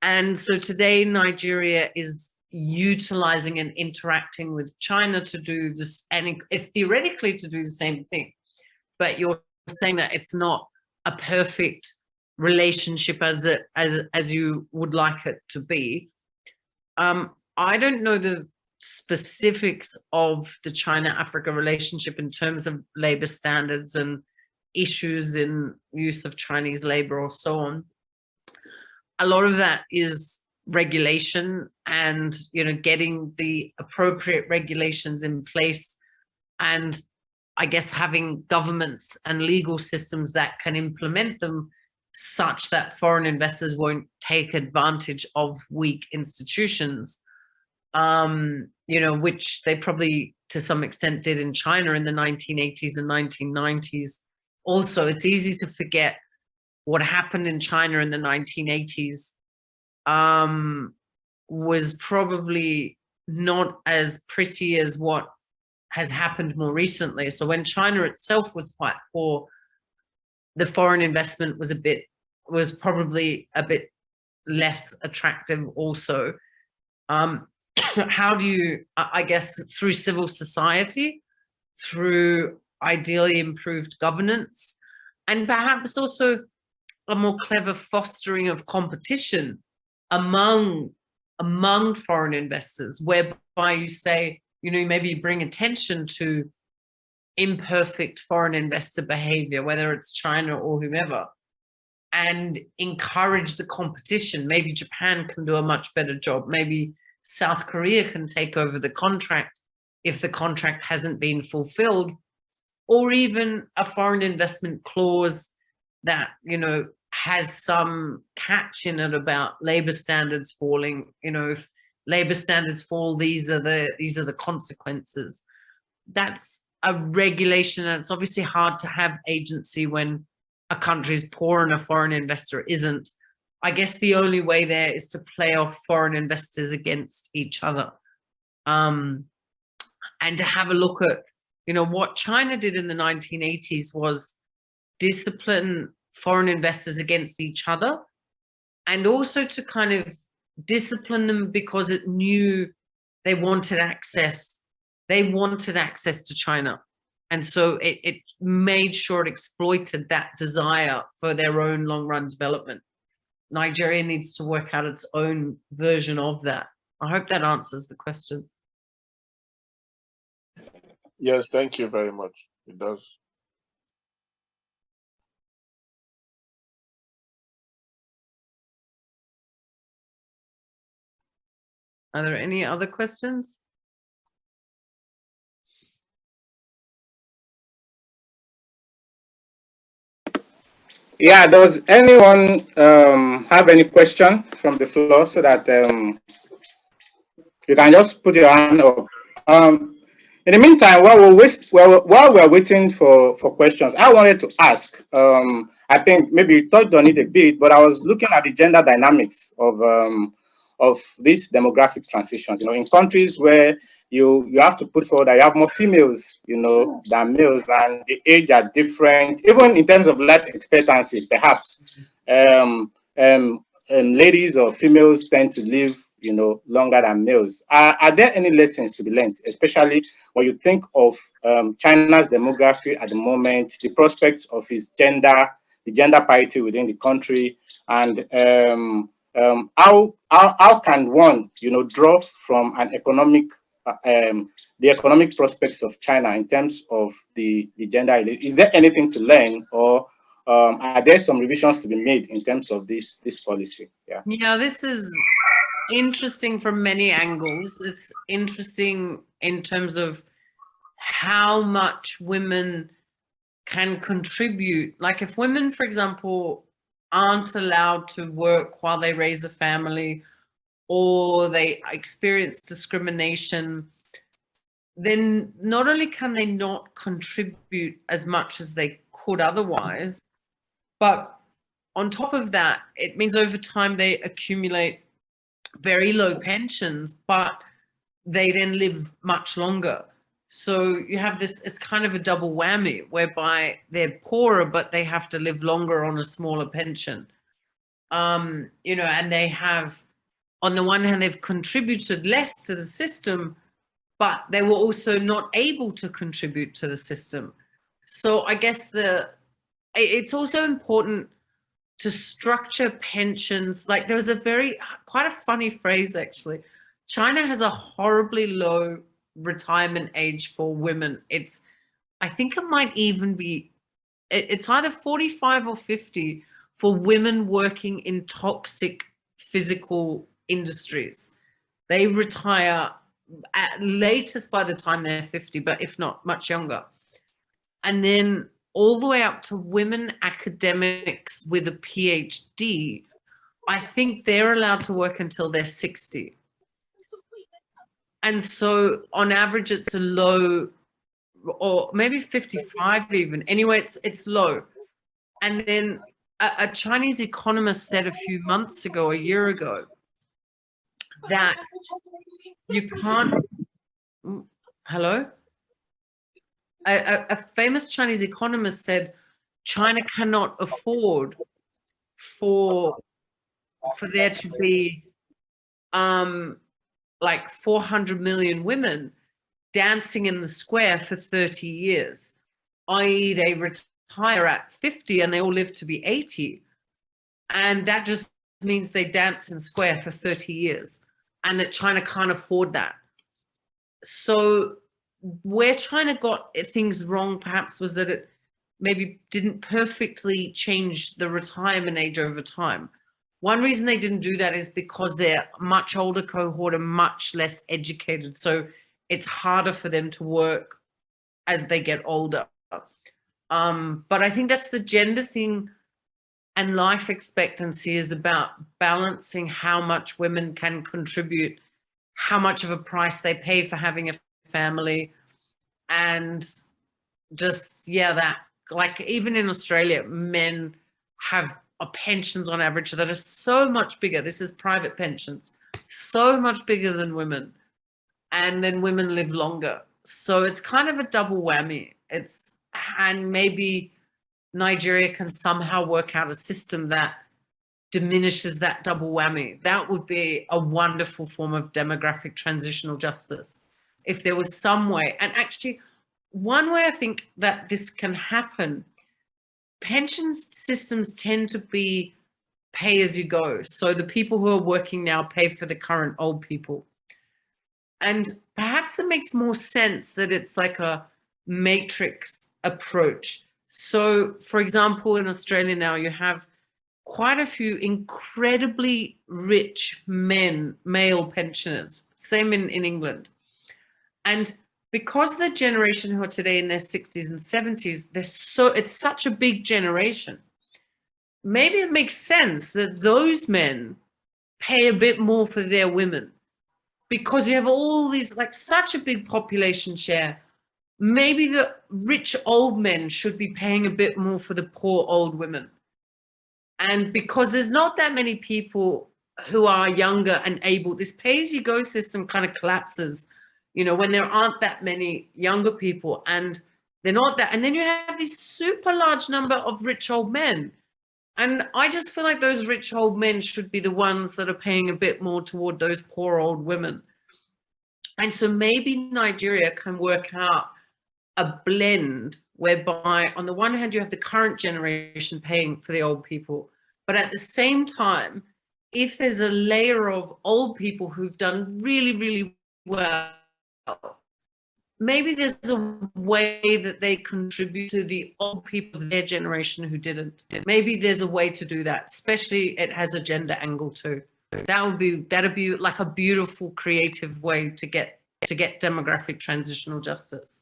And so today Nigeria is utilizing and interacting with China to do this, and theoretically to do the same thing. But you're saying that it's not a perfect relationship as you would like it to be. I don't know the specifics of the China-Africa relationship in terms of labor standards and issues in use of Chinese labor or so on. A lot of that is regulation and getting the appropriate regulations in place, and I guess having governments and legal systems that can implement them such that foreign investors won't take advantage of weak institutions, which they probably to some extent did in China in the 1980s and 1990s. Also, it's easy to forget what happened in China in the 1980s was probably not as pretty as what has happened more recently. So when China itself was quite poor, the foreign investment was probably a bit less attractive also. How do you, I guess, through civil society, through ideally improved governance, and perhaps also a more clever fostering of competition among foreign investors, whereby you say, maybe you bring attention to imperfect foreign investor behavior, whether it's China or whomever, and encourage the competition. Maybe Japan can do a much better job. Maybe South Korea can take over the contract if the contract hasn't been fulfilled, or even a foreign investment clause that, has some catch in it about labor standards falling. If labor standards fall, these are the consequences. That's a regulation, and it's obviously hard to have agency when a country is poor and a foreign investor isn't. I guess the only way there is to play off foreign investors against each other, and to have a look at, what China did in the 1980s was discipline foreign investors against each other, and also to kind of discipline them because it knew they wanted access to China, and so it made sure it exploited that desire for their own long-run development. Nigeria needs to work out its own version of that. I hope that answers the question. Yes, thank you very much. It does. Are there any other questions? Yeah, does anyone have any question from the floor so that you can just put your hand up? In the meantime, while we're waiting for questions, I wanted to ask. I think maybe you touched on it a bit, but I was looking at the gender dynamics of these demographic transitions. You know, in countries where you have to put forward that you have more females, you know, than males, and the age are different, even in terms of life expectancy, perhaps. Um, Ladies or females tend to live, you know, longer than males. Are there any lessons to be learned, especially when you think of China's demography at the moment, the prospects of its the gender parity within the country, and how can one, you know, draw from an economic the economic prospects of China in terms of the gender? Is there anything to learn, or are there some revisions to be made in terms of this policy? Yeah. Yeah, this is interesting from many angles. It's interesting in terms of how much women can contribute. Like if women, for example, aren't allowed to work while they raise a family, or they experience discrimination, then not only can they not contribute as much as they could otherwise, but on top of that, it means over time they accumulate very low pensions, but they then live much longer. So you have this, it's kind of a double whammy whereby they're poorer, but they have to live longer on a smaller pension. You know, and they have, on the one hand, they've contributed less to the system, but they were also not able to contribute to the system. So I guess it's also important to structure pensions. Like there was quite a funny phrase actually. China has a horribly low retirement age for women. I think it might even be, it's either 45 or 50 for women working in toxic physical industries. They retire at latest by the time they're 50, but if not, much younger. And then all the way up to women academics with a PhD, I think they're allowed to work until they're 60. And so on average, it's a low, or maybe 55 even. Anyway, it's low. And then a Chinese economist said a few months ago, a year ago, that you can't, hello? A famous Chinese economist said China cannot afford for there to be like 400 million women dancing in the square for 30 years, i.e. they retire at 50 and they all live to be 80. And that just means they dance in square for 30 years and that China can't afford that. So where China got things wrong perhaps was that it maybe didn't perfectly change the retirement age over time. One reason they didn't do that is because they're much older cohort and much less educated. So it's harder for them to work as they get older. But I think that's the gender thing, and life expectancy is about balancing how much women can contribute, how much of a price they pay for having a family, and just, yeah, that, like even in Australia, men have pensions on average that are so much bigger. This is private pensions, so much bigger than women. And then women live longer. So it's kind of a double whammy. And maybe Nigeria can somehow work out a system that diminishes that double whammy. That would be a wonderful form of demographic transitional justice. If there was some way, and actually one way I think that this can happen, pension systems tend to be pay as you go. So the people who are working now pay for the current old people. And perhaps it makes more sense that it's like a matrix approach. So for example, in Australia now, you have quite a few incredibly rich male pensioners, same in England. And because the generation who are today in their 60s and 70s, it's such a big generation. maybe it makes sense that those men pay a bit more for their women, because you have all these, like, such a big population share. Maybe the rich old men should be paying a bit more for the poor old women. And because there's not that many people who are younger and able, this pay-as-you-go system kind of collapses, you know, when there aren't that many younger people, and they're not that, and then you have this super large number of rich old men. And I just feel like those rich old men should be the ones that are paying a bit more toward those poor old women. And so maybe Nigeria can work out a blend whereby on the one hand you have the current generation paying for the old people, but at the same time, if there's a layer of old people who've done really, really well, maybe there's a way that they contribute to the old people of their generation who didn't. Maybe there's a way to do that, especially it has a gender angle too. That'd be like a beautiful, creative way to get demographic transitional justice.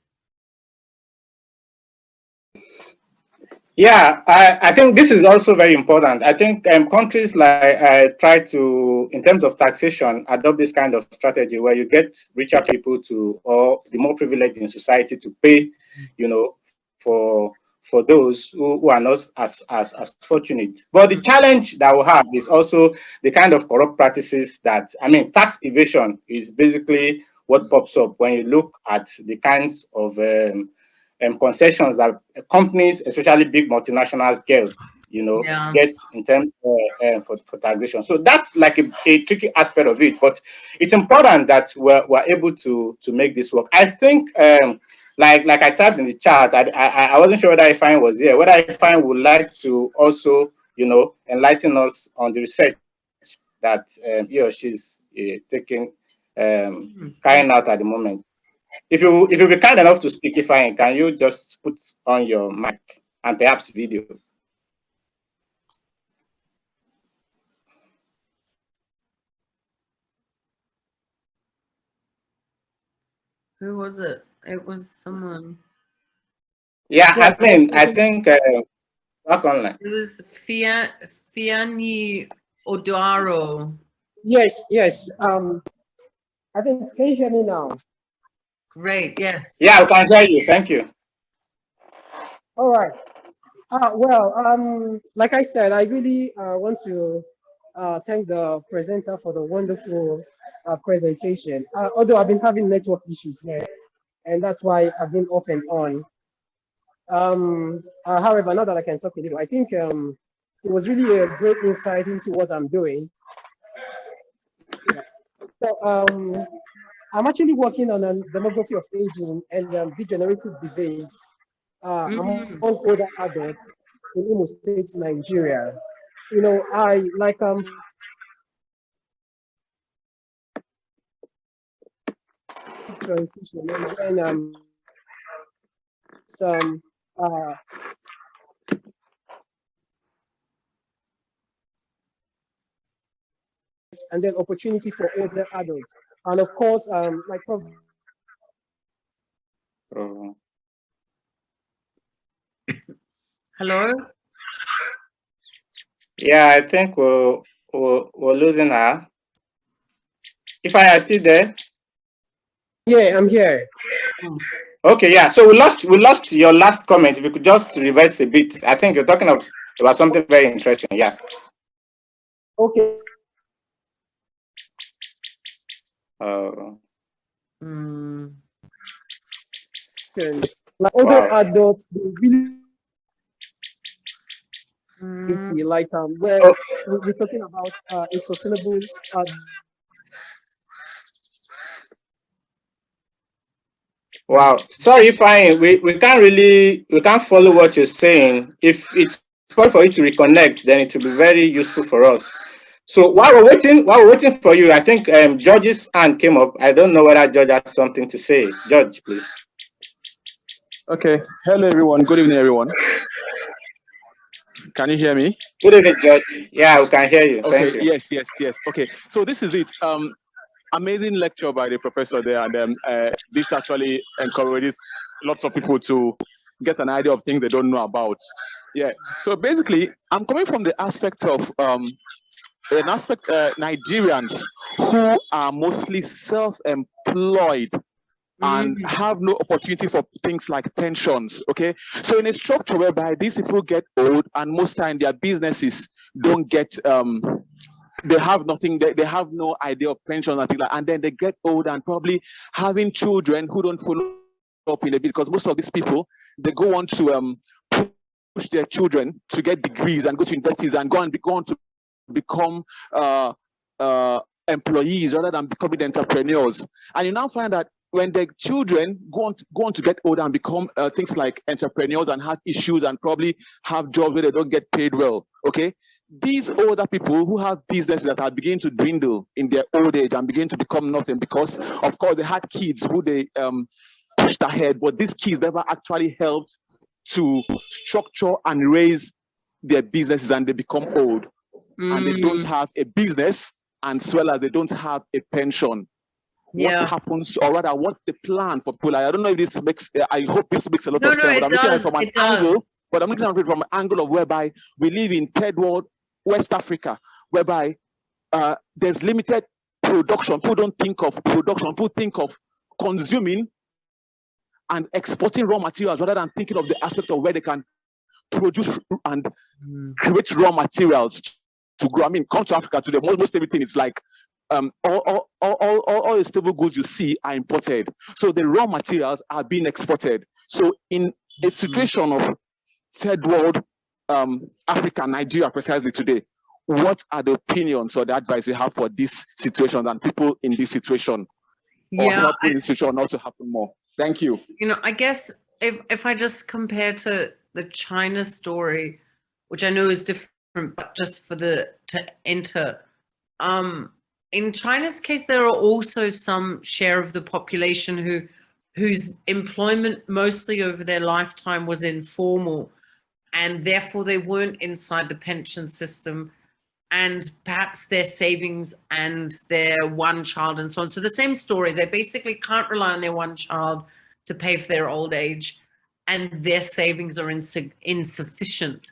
Yeah, I think this is also very important. I think countries like try to, in terms of taxation, adopt this kind of strategy where you get richer people to, or the more privileged in society, to pay, you know, for those who are not as fortunate. But the challenge that we have is also the kind of corrupt practices that, I mean, tax evasion is basically what pops up when you look at the kinds of concessions that companies, especially big multinationals, get, you know, get in terms for taxation. So that's like a tricky aspect of it. But it's important that we're able to make this work. I think, like I typed in the chat, I wasn't sure whether Ifeanyi was here. Whether Ifeanyi would like to also, you know, enlighten us on the research that he or she's taking, carrying out at the moment. If you be kind enough to speak, Ifeanyi, can you just put on your mic and perhaps video? Who was it? It was someone. Yeah, I mean, I think back online. It was Fiani Odaro. Yes. I think, can you hear me now? Great, yes. Yeah, I can hear you. Thank you. All right. Well, like I said, I really want to thank the presenter for the wonderful presentation. Although I've been having network issues here, and that's why I've been off and on. However, now that I can talk a little, I think it was really a great insight into what I'm doing. Yeah. So I'm actually working on a demography of aging and degenerative disease among older adults in Imo State, Nigeria. You know, I like transition and some and then opportunity for older adults, and of course, like Hello? Yeah, I think we're losing her. Ifeanyi, are you still there? Yeah, I'm here. Okay, yeah. So we lost your last comment. If you could just reverse a bit. I think you're talking about something very interesting. Yeah. Okay. Like older adults, they really like where we're talking about a sustainable Wow, sorry if we can't follow what you're saying. If it's possible for you to reconnect, then it will be very useful for us. So while we're waiting for you, I think George's hand came up. I don't know whether George has something to say. George, please. Okay. Hello, everyone. Good evening, everyone. Can you hear me? Good evening, George. Yeah, we can hear you. Okay. Thank you. Yes. Okay. So this is it. Amazing lecture by the professor there, and this actually encourages lots of people to get an idea of things they don't know about. Yeah. So basically, I'm coming from the aspect of Nigerians who are mostly self-employed and have no opportunity for things like pensions. Okay, so in a structure whereby these people get old and most time their businesses don't get they have nothing, they have no idea of pension and things like, and then they get old and probably having children who don't follow up in a bit, because most of these people, they go on to push their children to get degrees and go to universities and go on to become employees rather than becoming entrepreneurs. And you now find that when the children go on to get older and become things like entrepreneurs and have issues and probably have jobs where they don't get paid well, okay? These older people who have businesses that are beginning to dwindle in their old age and begin to become nothing because, of course, they had kids who they pushed ahead, but these kids never actually helped to structure and raise their businesses, and they become old and they don't have a business, and as well as they don't have a pension. What happens, or rather, what's the plan for people? I don't know if this makes, I hope this makes a lot of sense, but I'm looking at it from an angle, of whereby we live in third world, West Africa, whereby there's limited production. People don't think of production, people think of consuming and exporting raw materials rather than thinking of the aspect of where they can produce and create raw materials to grow. I mean, come to Africa today, most everything is like all the stable goods you see are imported. So the raw materials are being exported. So in a situation of third world Africa, Nigeria precisely today, what are the opinions or the advice you have for this situation and people in this situation, or helping this situation not to happen more? Thank you. You know, I guess if I just compare to the China story, which I know is different, but just for to enter, in China's case, there are also some share of the population whose employment mostly over their lifetime was informal, and therefore they weren't inside the pension system, and perhaps their savings and their one child and so on. So the same story, they basically can't rely on their one child to pay for their old age, and their savings are insufficient.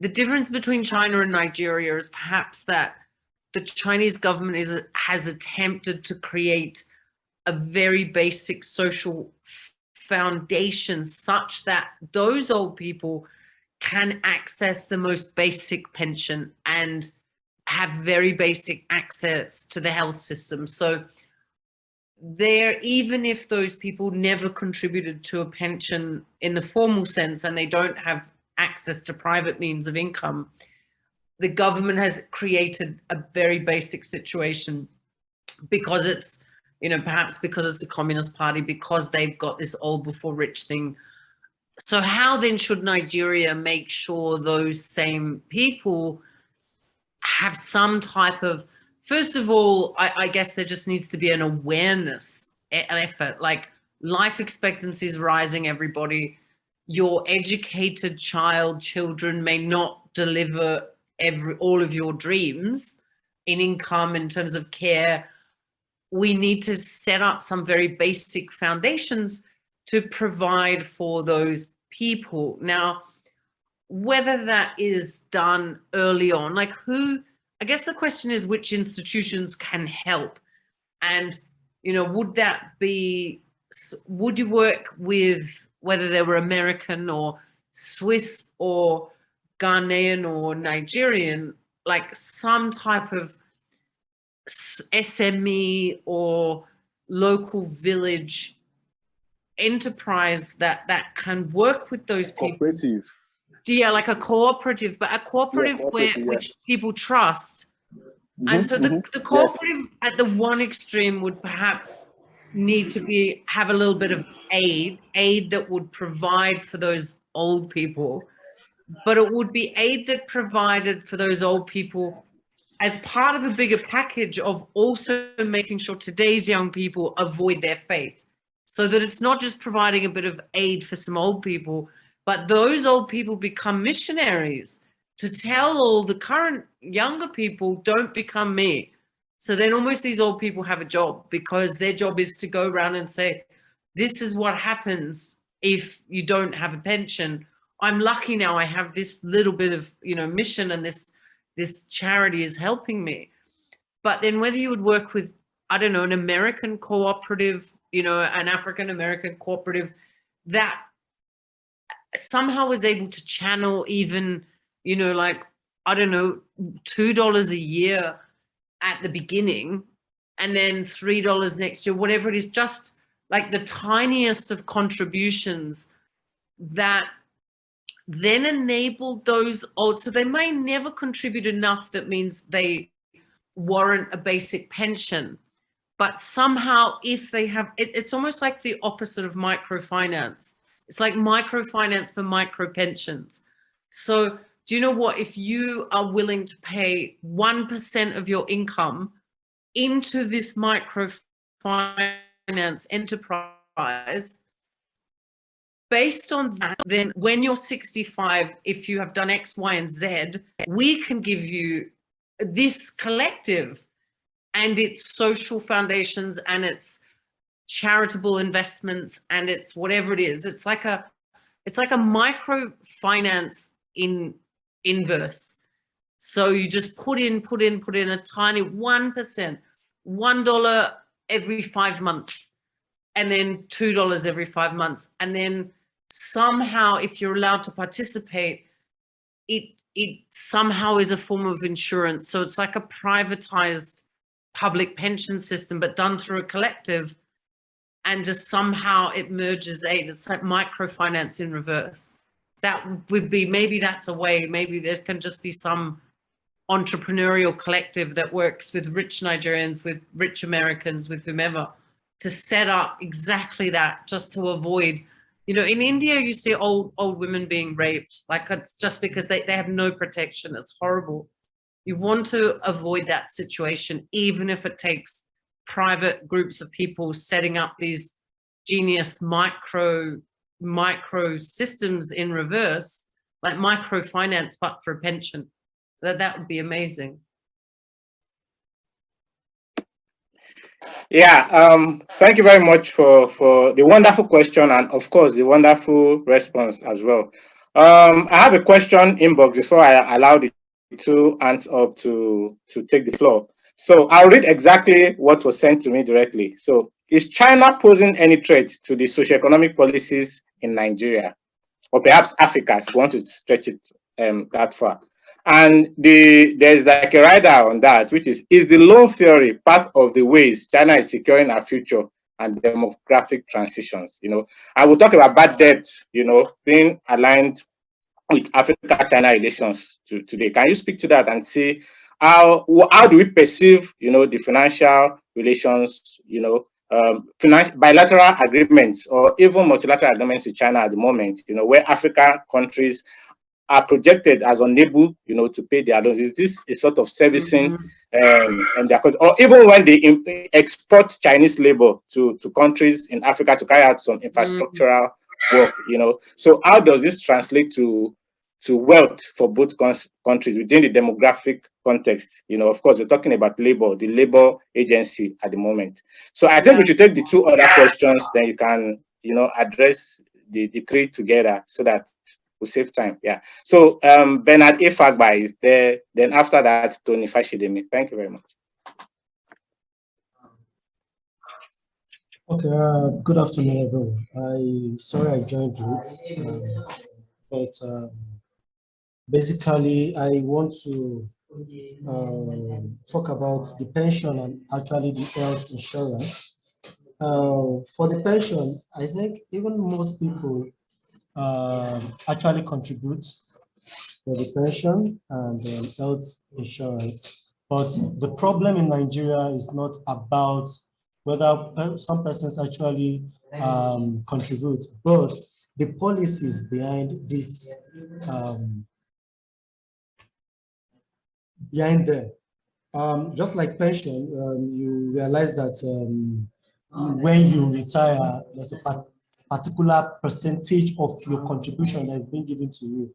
The difference between China and Nigeria is perhaps that the Chinese government has attempted to create a very basic social foundation such that those old people can access the most basic pension and have very basic access to the health system. So even if those people never contributed to a pension in the formal sense and they don't have access to private means of income, the government has created a very basic situation because it's, you know, perhaps because it's a communist party, because they've got this old before rich thing. So how then should Nigeria make sure those same people have some type of, first of all, I guess there just needs to be an awareness effort, like life expectancy is rising, everybody. Your educated children may not deliver all of your dreams in income, in terms of care. We need to set up some very basic foundations to provide for those people. Now, whether that is done early on, like I guess the question is which institutions can help, and, you know, would you work with, whether they were American or Swiss or Ghanaian or Nigerian, like some type of SME or local village enterprise that can work with those people. Cooperative. Yeah, like a cooperative, but a cooperative which people trust. And so the cooperative at the one extreme would perhaps need to have a little bit of aid that would provide for those old people, but it would be aid that provided for those old people as part of a bigger package of also making sure today's young people avoid their fate. So that it's not just providing a bit of aid for some old people, but those old people become missionaries to tell all the current younger people, don't become me. So then almost these old people have a job, because their job is to go around and say, this is what happens if you don't have a pension. I'm lucky now I have this little bit of, you know, mission, and this charity is helping me. But then whether you would work with, I don't know, an American cooperative, you know, an African American cooperative that somehow was able to channel even, you know, like, I don't know, $2 a year at the beginning, and then $3 next year, whatever it is, just like the tiniest of contributions that then enabled those old, so they may never contribute enough that means they warrant a basic pension, but somehow if they have, it's almost like the opposite of microfinance. It's like microfinance for micro pensions. So do you know what, if you are willing to pay 1% of your income into this microfinance enterprise, based on that, then when you're 65, if you have done X, Y, and Z, we can give you this collective and its social foundations and its charitable investments and it's whatever it is. It's like a microfinance in inverse. So you just put in a tiny 1%, $1 every 5 months, and then $2 every 5 months. And then somehow, if you're allowed to participate, it somehow is a form of insurance. So it's like a privatized public pension system, but done through a collective, and just somehow it merges aid. It's like microfinance in reverse. That would be, maybe that's a way, maybe there can just be some entrepreneurial collective that works with rich Nigerians, with rich Americans, with whomever, to set up exactly that, just to avoid, you know, in India, you see old women being raped, like it's just because they have no protection. It's horrible. You want to avoid that situation, even if it takes private groups of people setting up these genius micro systems in reverse, like microfinance, but for a pension. That would be amazing. Yeah, thank you very much for the wonderful question and of course the wonderful response as well. I have a question inbox before I allow the two hands up to take the floor. So I'll read exactly what was sent to me directly. So, is China posing any threat to the socioeconomic policies in Nigeria, or perhaps Africa, if you want to stretch it that far? And there's like a rider on that, which is the loan theory part of the ways China is securing our future and demographic transitions? You know, I will talk about bad debt, you know, being aligned with Africa-China relations today. Can you speak to that and see how do we perceive, you know, the financial relations, you know, bilateral agreements or even multilateral agreements with China at the moment, you know, where African countries are projected as unable, you know, to pay their loans? Is this a sort of servicing and their, or even when they export Chinese labor to countries in Africa to carry out some infrastructural work, you know? So how does this translate to wealth for both countries within the demographic context? You know, of course, we're talking about labor, the labor agency at the moment. So I think we should take the two other questions, then you can, you know, address the three together so that we'll save time. Yeah. So Bernard Ifagba is there. Then after that, Tony Fashidemi. Thank you very much. Okay, good afternoon, everyone. Sorry I joined late, but basically I want to talk about the pension and actually the health insurance. For the pension, I think even most people actually contribute for the pension and health insurance, but the problem in Nigeria is not about whether some persons actually contribute, but the policies behind this, behind them. Just like pension, you realize that when you retire, there's a particular percentage of your contribution that is being given to you.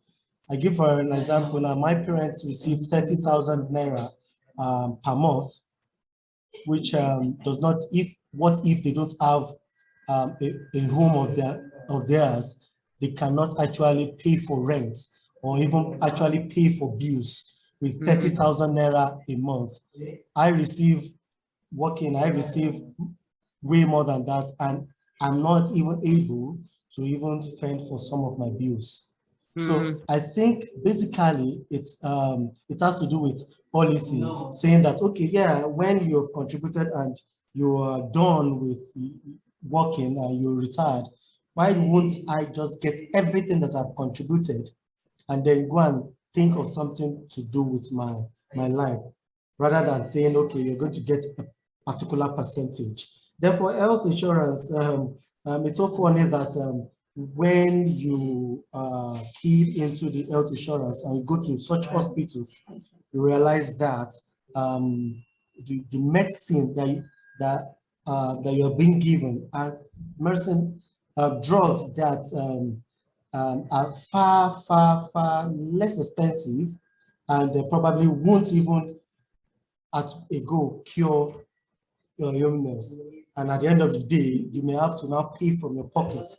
I give for an example now, my parents receive 30,000 naira per month, which does not, what if they don't have a home of their of theirs, they cannot actually pay for rent or even actually pay for bills with 30,000 naira a month. I receive way more than that, and I'm not even able to even fend for some of my bills. So I think basically it has to do with policy, saying that, okay, yeah, when you have contributed and you are done with working and you're retired, why won't I just get everything that I've contributed and then go and think of something to do with my life, rather than saying, okay, you're going to get a particular percentage. Therefore, health insurance, it's so funny that when you key into the health insurance and you go to such hospitals, you realize that the medicine that you're being given are medicine drugs that are far less expensive, and they probably won't even at a go cure your illness. And at the end of the day, you may have to now pay from your pocket.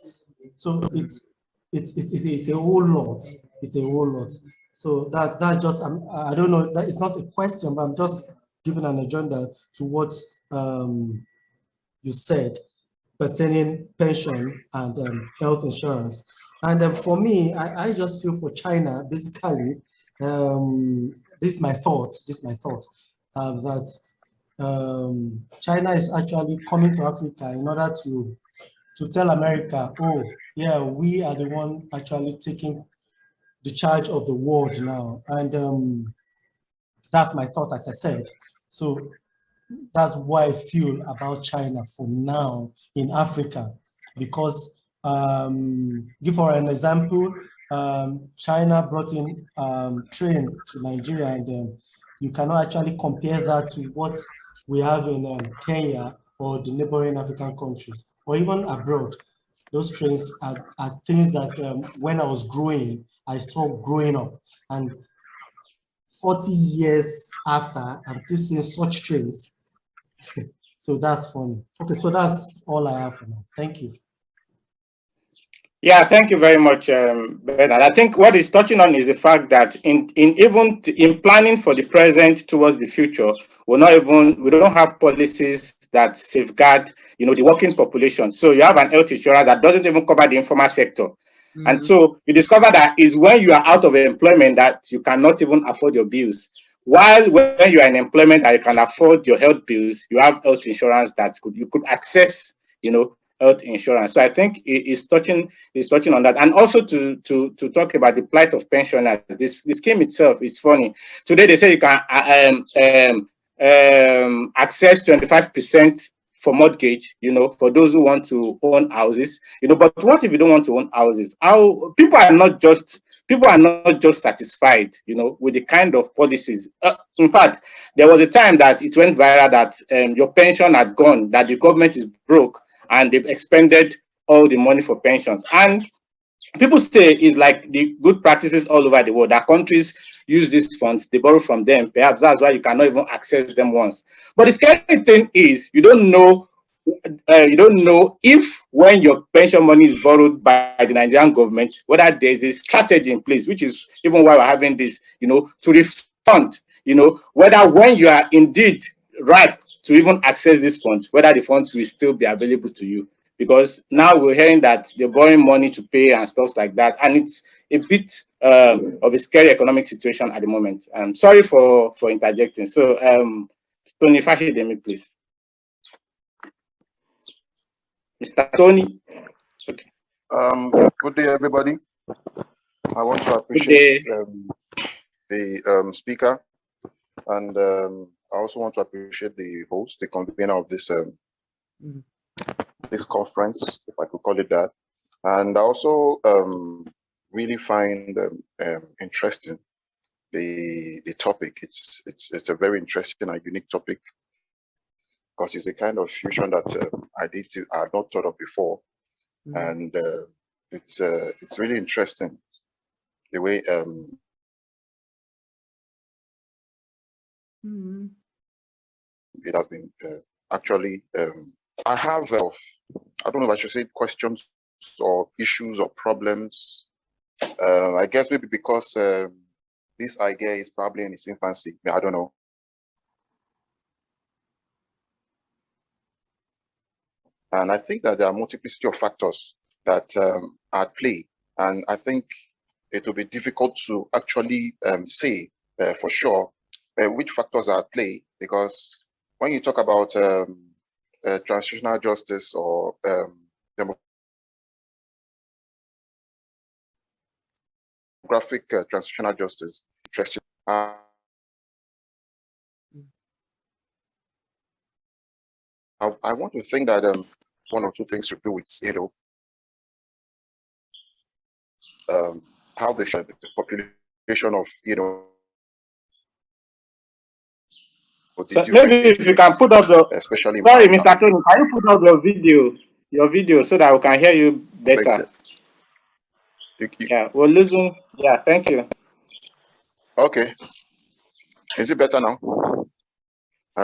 So it's a whole lot. It's a whole lot. So that's just I don't know, that is not a question, but I'm just giving an agenda to what you said pertaining pension and health insurance. And for me, I just feel for China, basically, this is my thought, that China is actually coming to Africa in order to tell America, oh, yeah, we are the one actually taking the charge of the world now. And that's my thought, as I said. So that's what I feel about China for now in Africa, because give for an example, China brought in train to Nigeria, and you cannot actually compare that to what we have in Kenya or the neighboring African countries, or even abroad. Those trains are things that when I was growing, I saw growing up, and 40 years after, I'm still seeing such trains. So that's funny. Okay, so that's all I have for now. Thank you. Yeah, thank you very much, Bernard. I think what he's touching on is the fact that in planning for the present towards the future, we don't have policies that safeguard, the working population. So you have an health insurance that doesn't even cover the informal sector. And so you discover that is when you are out of employment that you cannot even afford your bills. While when you are in employment and you can afford your health bills, you have health insurance that you could access, health insurance. So I think it's touching on that. And also to talk about the plight of pensioners. This scheme itself is funny. Today they say you can access 25% for mortgage, for those who want to own houses, but what if you don't want to own houses? How people are not just satisfied, with the kind of policies. In fact, there was a time that it went viral that your pension had gone, that the government is broke and they've expended all the money for pensions. And people say it's like the good practices all over the world, that countries use these funds, they borrow from them. Perhaps that's why you cannot even access them once. But the scary thing is you don't know if when your pension money is borrowed by the Nigerian government, whether there's a strategy in place, which is even why we're having this, to refund, whether when you are indeed ripe to even access these funds, whether the funds will still be available to you. Because now we're hearing that they're borrowing money to pay and stuff like that. And it's a bit of a scary economic situation at the moment. I'm sorry for interjecting. So, Tony Fashidemi, please. Mr. Tony. Okay. Good day, everybody. I want to appreciate the speaker, and I also want to appreciate the host, the convener of this this conference, if I could call it that. And I also really find interesting the topic. It's a very interesting and unique topic, because it's a kind of fusion that I had not thought of before, and it's really interesting the way it has been actually. I have I don't know if I should say questions or issues or problems. I guess maybe because this idea is probably in its infancy. I don't know. And I think that there are multiplicity of factors that are at play. And I think it will be difficult to actually say for sure which factors are at play, because when you talk about transitional justice or demographic transitional justice, interesting. I want to think that one or two things to do with, how the population of, So maybe if you can put up the, especially sorry, Mr. Tony, can you put up your video so that we can hear you better? Yeah, we're losing. Yeah, thank you. Okay. Is it better now? Hello?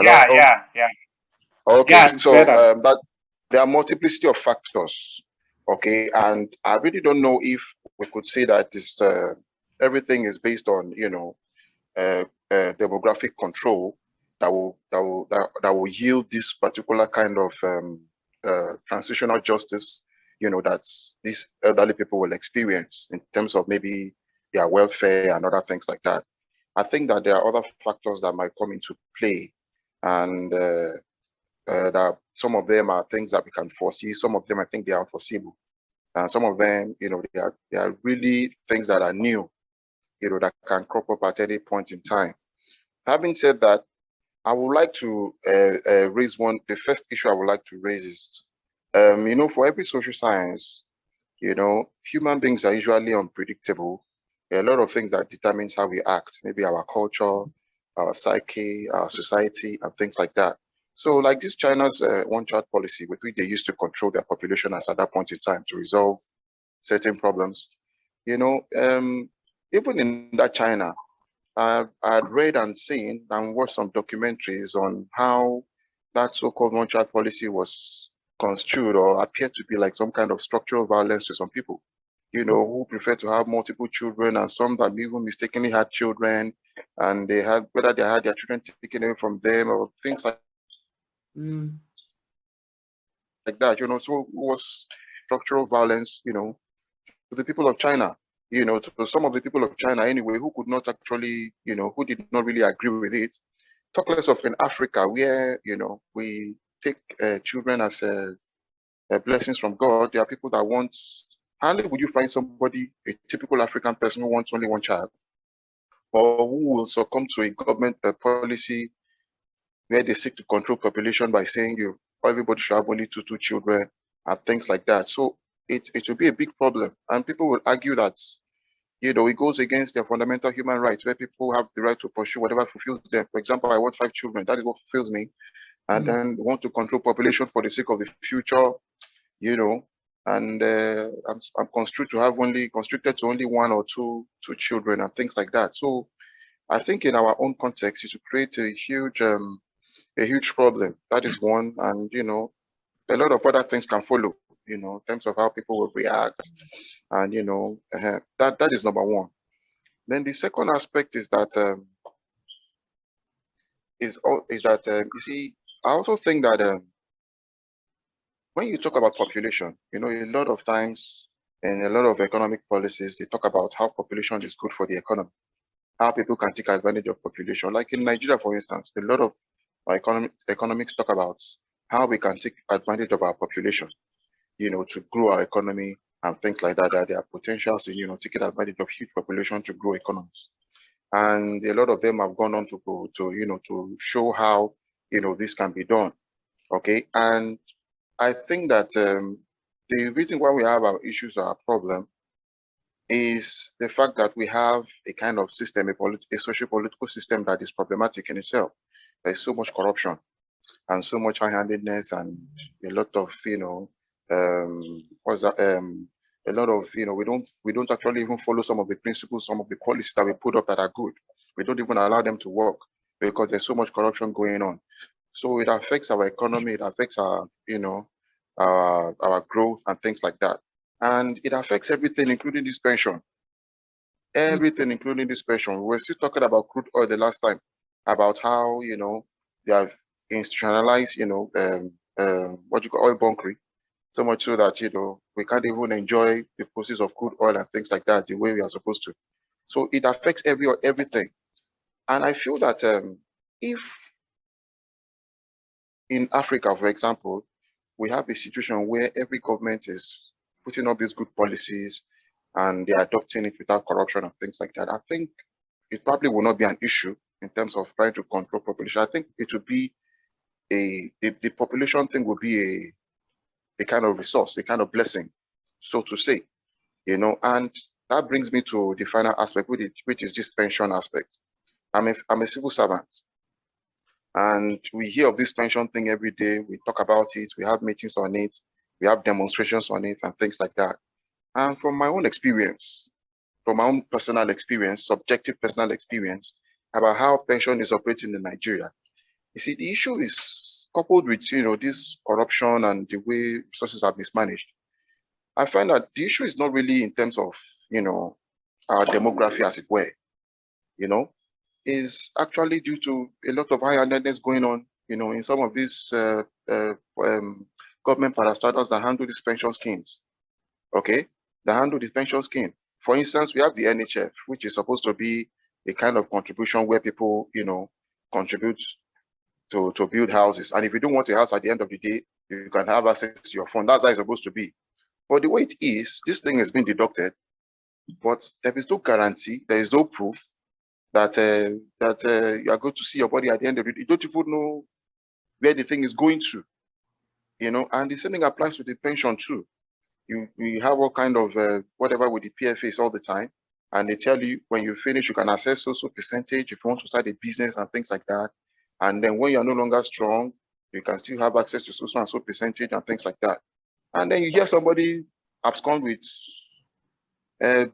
Yeah. Okay, yeah, so but there are multiplicity of factors. Okay, and I really don't know if we could say that this everything is based on demographic control that will yield this particular kind of transitional justice, that these elderly people will experience in terms of maybe their welfare and other things like that. I think that there are other factors that might come into play, and that some of them are things that we can foresee. Some of them, I think, they are unforeseeable, and some of them, they are really things that are new, that can crop up at any point in time. Having said that, I would like to raise the first issue I would like to raise is, for every social science, human beings are usually unpredictable. There are a lot of things that determines how we act, maybe our culture, our psyche, our society, and things like that. So like this China's one-child policy, with which they used to control their population at that point in time to resolve certain problems, even in that China, I'd read and seen and watched some documentaries on how that so-called one-child policy was construed or appeared to be like some kind of structural violence to some people, who prefer to have multiple children, and some that even mistakenly had children, and whether they had their children taken away from them or things like that, so it was structural violence, to the people of China, to some of the people of China anyway, who could not actually, who did not really agree with it. Talk less of in Africa, where, we take children as blessings from God. There are people that want, hardly would you find somebody, a typical African person who wants only one child, or who will succumb to a government policy where they seek to control population by saying everybody should have only two children and things like that. So it will be a big problem, and people will argue that it goes against their fundamental human rights, where people have the right to pursue whatever fulfills them. For example, I want 5 children, that is what fulfills me, and then want to control population for the sake of the future, and I'm constricted to only 1 or 2 children and things like that. So I think in our own context, it should create a huge problem. That is one, and a lot of other things can follow, in terms of how people will react, and that is number one. Then the second aspect is that you see, I also think that when you talk about population, a lot of times in a lot of economic policies, they talk about how population is good for the economy, how people can take advantage of population. Like in Nigeria, for instance, a lot of economics talk about how we can take advantage of our population, to grow our economy and things like that. That there are potentials in, taking advantage of huge population to grow economies. And a lot of them have gone on to show how, this can be done. Okay. And I think that the reason why we have our issues or our problem is the fact that we have a kind of system, a socio-political system that is problematic in itself. There's so much corruption and so much high-handedness and a lot of, a lot of, we don't actually even follow some of the principles, some of the policies that we put up that are good. We don't even allow them to work because there's so much corruption going on. So it affects our economy, it affects our, our growth and things like that. and it affects everything, including this pension. Everything, including this pension. We were still talking about crude oil the last time, about how, you know, they have institutionalized, you know, what you call oil bunkering, so much so that, you know, we can't even enjoy the process of crude oil and things like that the way we are supposed to. So it affects everything. And I feel that if in Africa, for example, we have a situation where every government is putting up these good policies and they're adopting it without corruption and things like that, I think it probably will not be an issue in terms of trying to control population. I think it would be the population thing will be a kind of resource, a kind of blessing, so to say, you know. And that brings me to the final aspect, which is this pension aspect. I'm a civil servant, and we hear of this pension thing every day. We talk about it, we have meetings on it, we have demonstrations on it and things like that. And from my own experience, from my own personal experience, subjective personal experience about how pension is operating in Nigeria, you see, the issue is coupled with, you know, this corruption and the way resources are mismanaged. I find that the issue is not really in terms of, you know, our demography, as it were, you know, is actually due to a lot of high-handedness going on, you know, in some of these government parastatals that handle these pension schemes, okay, that handle this pension scheme. For instance, we have the NHF, which is supposed to be a kind of contribution where people, you know, contribute to build houses. And if you don't want a house at the end of the day, you can have access to your fund. That's how it's supposed to be. But the way it is, this thing has been deducted, but there is no guarantee, there is no proof that you are going to see your body at the end of it. You don't even know where the thing is going to, you know. And the same thing applies to the pension too. You have all kind of whatever with the PFAs all the time, and they tell you when you finish, you can access so percentage if you want to start a business and things like that. And then when you're no longer strong, you can still have access to so and so percentage and things like that. And then you hear somebody abscond with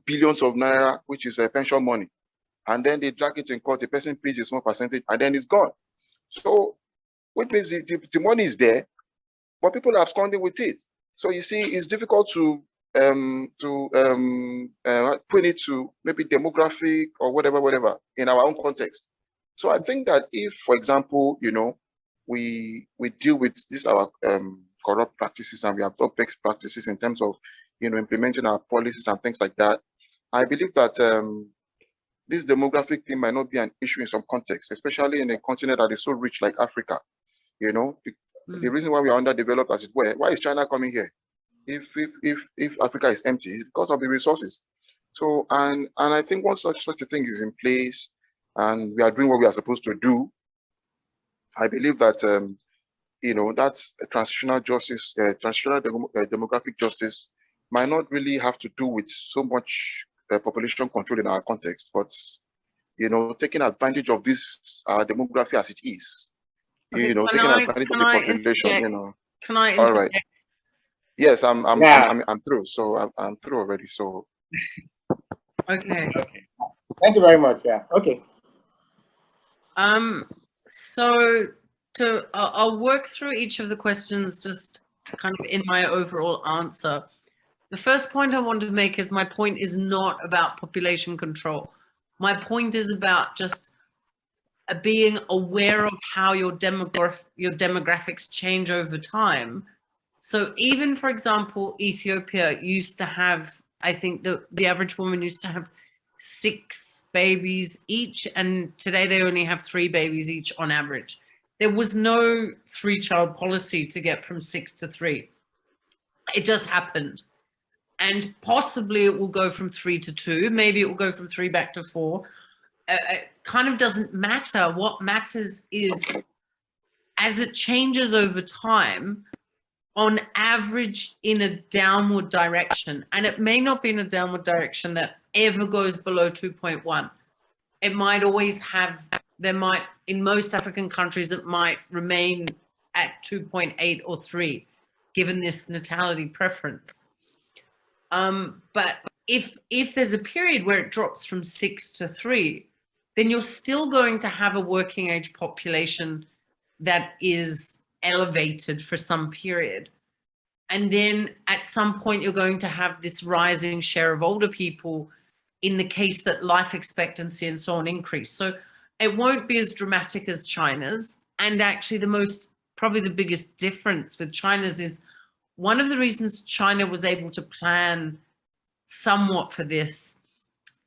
billions of naira, which is pension money. And then they drag it in court, the person pays a small percentage, and then it's gone. So, which means the money is there, but people are absconding with it. So you see, it's difficult to put it to maybe demographic or whatever in our own context. So I think that if, for example, you know, we deal with this our corrupt practices and we have best practices in terms of, you know, implementing our policies and things like that, I believe that this demographic thing might not be an issue in some context, especially in a continent that is so rich like Africa. You know, the reason why we are underdeveloped, as it were, why is China coming here? If Africa is empty, it's because of the resources. So and I think once such a thing is in place and we are doing what we are supposed to do, I believe that you know, that's a transitional justice, transitional demographic justice might not really have to do with so much population control in our context, but, you know, taking advantage of this demography as it is, okay, you know, taking advantage of the population, you know. Can I all right? Yes, I'm through. So I'm through already. So okay. Thank you very much. Yeah. Okay. So I'll work through each of the questions just kind of in my overall answer. The first point I want to make is my point is not about population control. My point is about just being aware of how your demographics change over time. So even, for example, Ethiopia used to have, I think the average woman used to have 6 babies each, and today they only have 3 babies each on average. There was no 3-child policy to get from 6 to 3. It just happened. And possibly it will go from 3 to 2. Maybe it will go from 3 back to 4. It kind of doesn't matter. What matters is as it changes over time, on average in a downward direction, and it may not be in a downward direction that ever goes below 2.1. It might always have, in most African countries, it might remain at 2.8 or 3, given this natality preference. But if there's a period where it drops from 6 to 3, then you're still going to have a working age population that is elevated for some period. And then at some point, you're going to have this rising share of older people in the case that life expectancy and so on increase. So it won't be as dramatic as China's. And actually probably the biggest difference with China's is one of the reasons China was able to plan somewhat for this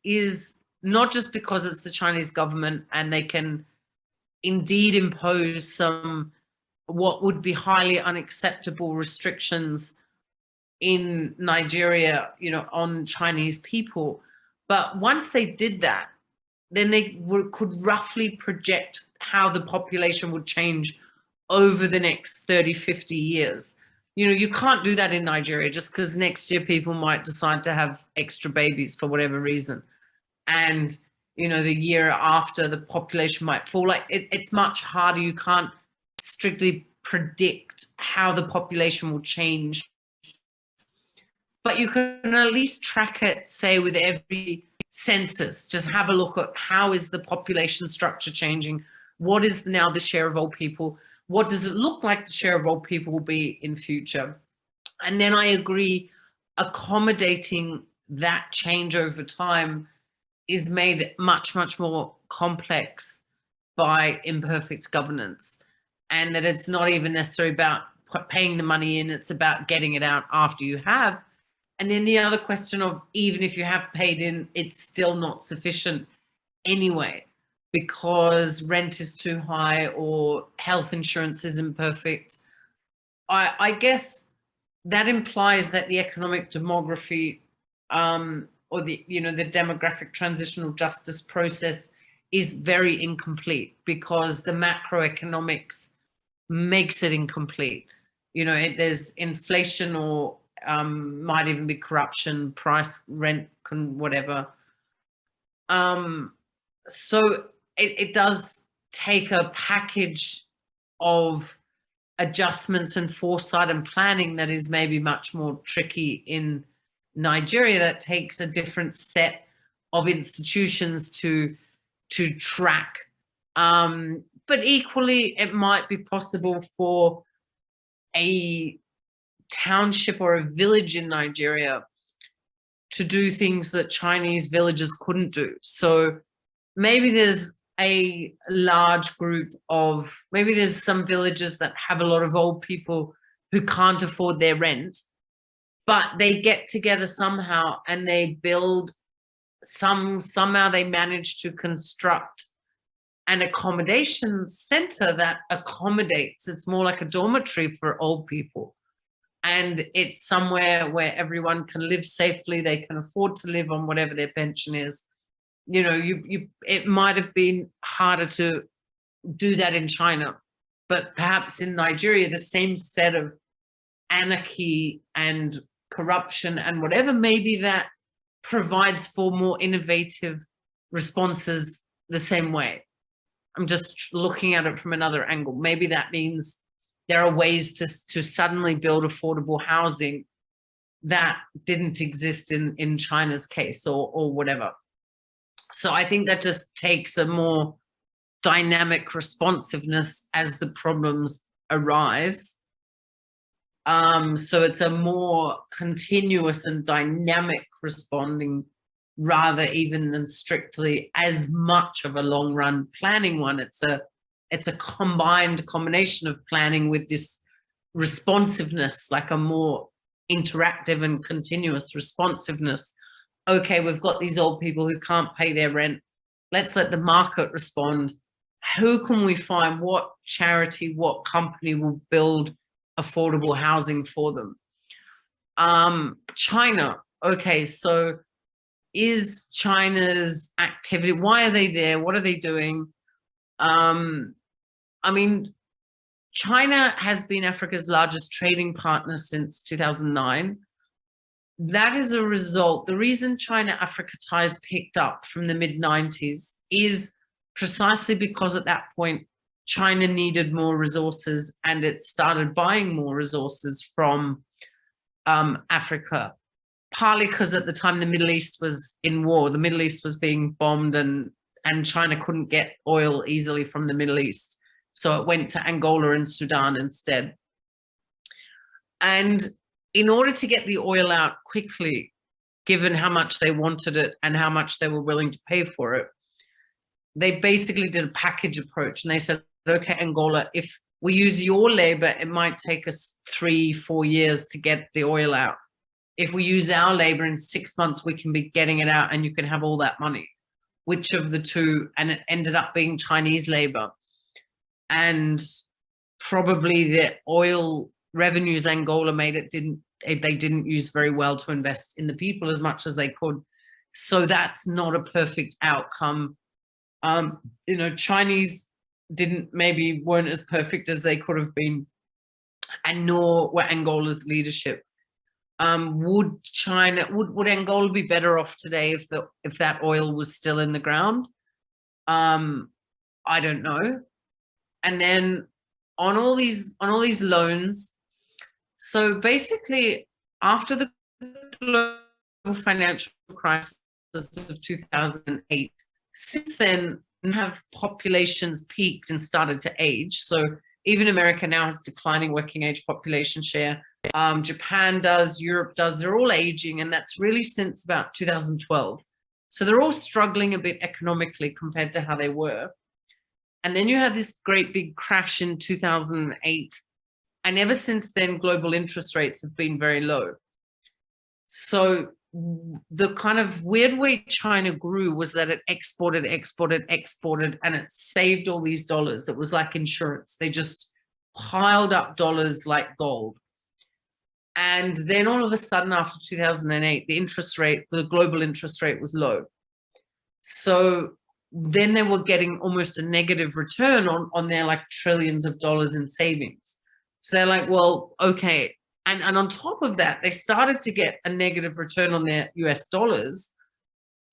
is not just because it's the Chinese government and they can indeed impose some what would be highly unacceptable restrictions in Nigeria, on Chinese people. But once they did that, then they could roughly project how the population would change over the next 30, 50 years. You can't do that in Nigeria just because next year people might decide to have extra babies for whatever reason. And, the year after the population might fall. It's much harder. You can't strictly predict how the population will change. But you can at least track it, say, with every census. Just have a look at how is the population structure changing? What is now the share of old people? What does it look like the share of old people will be in future? And then I agree, accommodating that change over time is made much, much more complex by imperfect governance. And that it's not even necessarily about paying the money in, it's about getting it out after you have. And then the other question of, even if you have paid in, it's still not sufficient anyway, because rent is too high or health insurance isn't perfect. I guess that implies that the economic demography or the demographic transitional justice process is very incomplete, because the macroeconomics makes it incomplete. There's inflation, or might even be corruption, price, rent, whatever. So it does take a package of adjustments and foresight and planning that is maybe much more tricky in Nigeria, that takes a different set of institutions to track. But equally, it might be possible for a township or a village in Nigeria to do things that Chinese villages couldn't do. So maybe there's a large group of, maybe there's some villages that have a lot of old people who can't afford their rent, but they get together somehow and they build somehow they manage to construct an accommodation center that accommodates. It's more like a dormitory for old people. And it's somewhere where everyone can live safely. They can afford to live on whatever their pension is. It might have been harder to do that in China, but perhaps in Nigeria, the same set of anarchy and corruption and whatever, maybe that provides for more innovative responses the same way. I'm just looking at it from another angle. Maybe that means there are ways to suddenly build affordable housing that didn't exist in China's case, or whatever. So I think that just takes a more dynamic responsiveness as the problems arise. So it's a more continuous and dynamic responding, rather even than strictly as much of a long run planning one. It's a combination of planning with this responsiveness, like a more interactive and continuous responsiveness. Okay, we've got these old people who can't pay their rent. Let's let the market respond. Who can we find? What charity, what company will build affordable housing for them? China. Okay, so is China's activity, why are they there? What are they doing? I mean, China has been Africa's largest trading partner since 2009. That is a result. The reason China-Africa ties picked up from the mid-90s is precisely because at that point, China needed more resources and it started buying more resources from Africa. Partly because at the time the Middle East was in war. The Middle East was being bombed and China couldn't get oil easily from the Middle East. So it went to Angola and Sudan instead. And in order to get the oil out quickly, given how much they wanted it and how much they were willing to pay for it, they basically did a package approach. And they said, okay, Angola, if we use your labor, it might take us 3-4 years to get the oil out. If we use our labor, in 6 months, we can be getting it out and you can have all that money. Which of the two? And it ended up being Chinese labor. And probably the oil revenues Angola made, they didn't use very well to invest in the people as much as they could. So that's not a perfect outcome. Chinese weren't as perfect as they could have been, and nor were Angola's leadership. Would Angola be better off today if that oil was still in the ground? I don't know. And then on all these loans, so basically after the global financial crisis of 2008, since then have populations peaked and started to age. So even America now has declining working age population share. Japan does, Europe does, they're all aging, and that's really since about 2012. So they're all struggling a bit economically compared to how they were. And then you had this great big crash in 2008. And ever since then, global interest rates have been very low. So the kind of weird way China grew was that it exported, and it saved all these dollars. It was like insurance. They just piled up dollars like gold. And then all of a sudden, after 2008, the global interest rate was low. So then they were getting almost a negative return on their like trillions of dollars in savings. So they're like, well, okay. And on top of that, they started to get a negative return on their US dollars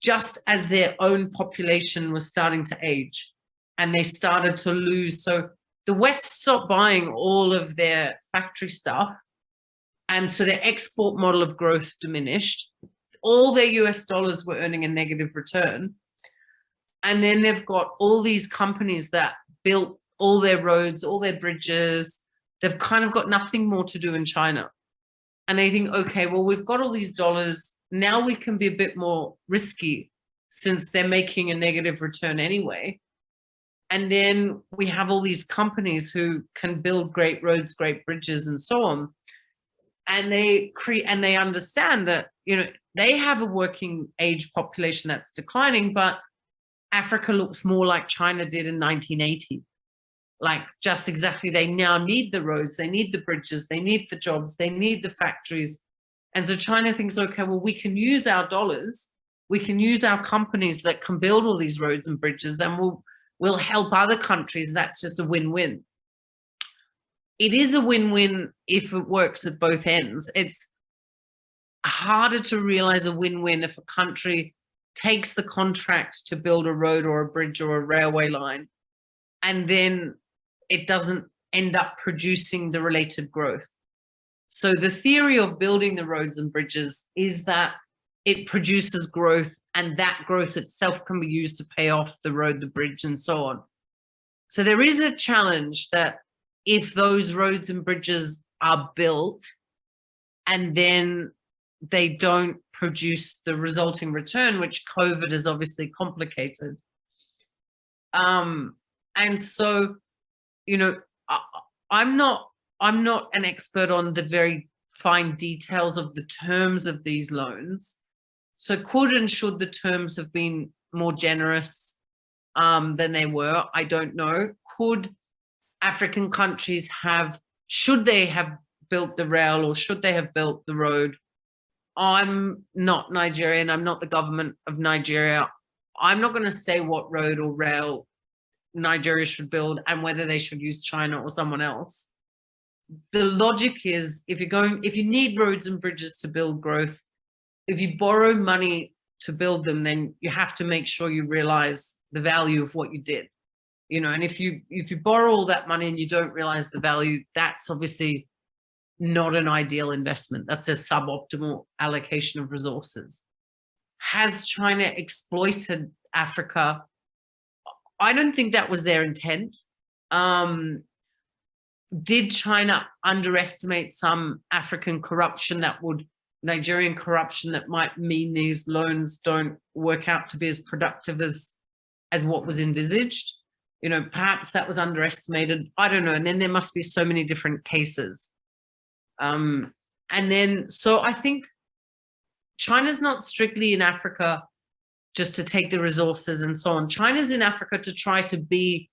just as their own population was starting to age and they started to lose. So the West stopped buying all of their factory stuff. And so their export model of growth diminished. All their US dollars were earning a negative return. And then they've got all these companies that built all their roads, all their bridges. They've kind of got nothing more to do in China. And they think, okay, well, we've got all these dollars. Now we can be a bit more risky since they're making a negative return anyway. And then we have all these companies who can build great roads, great bridges, and so on. And they understand that, they have a working age population that's declining, but Africa looks more like China did in 1980. Like just exactly, they now need the roads, they need the bridges, they need the jobs, they need the factories. And so China thinks, okay, well, we can use our dollars, we can use our companies that can build all these roads and bridges, and we'll help other countries. That's just a win-win. It is a win-win if it works at both ends. It's harder to realize a win-win if a country takes the contract to build a road or a bridge or a railway line, and then it doesn't end up producing the related growth. So the theory of building the roads and bridges is that it produces growth, and that growth itself can be used to pay off the road, the bridge, and so on. So there is a challenge that if those roads and bridges are built and then they don't produce the resulting return, which COVID has obviously complicated. And so, I'm not an expert on the very fine details of the terms of these loans. So could and should the terms have been more generous than they were? I don't know. Could African countries should they have built the rail, or should they have built the road? I'm not Nigerian. I'm not the government of Nigeria. I'm not going to say what road or rail Nigeria should build and whether they should use China or someone else. The logic is, if you need roads and bridges to build growth, if you borrow money to build them, then you have to make sure you realize the value of what you did. And if you borrow all that money and you don't realize the value, that's obviously not an ideal investment. That's a suboptimal allocation of resources. Has China exploited Africa? I don't think that was their intent. did China underestimate some African corruption Nigerian corruption that might mean these loans don't work out to be as productive as what was envisaged? You know, perhaps that was underestimated. I don't know. And then there must be so many different cases. And then, so I think China's not strictly in Africa just to take the resources and so on. China's in Africa to try to be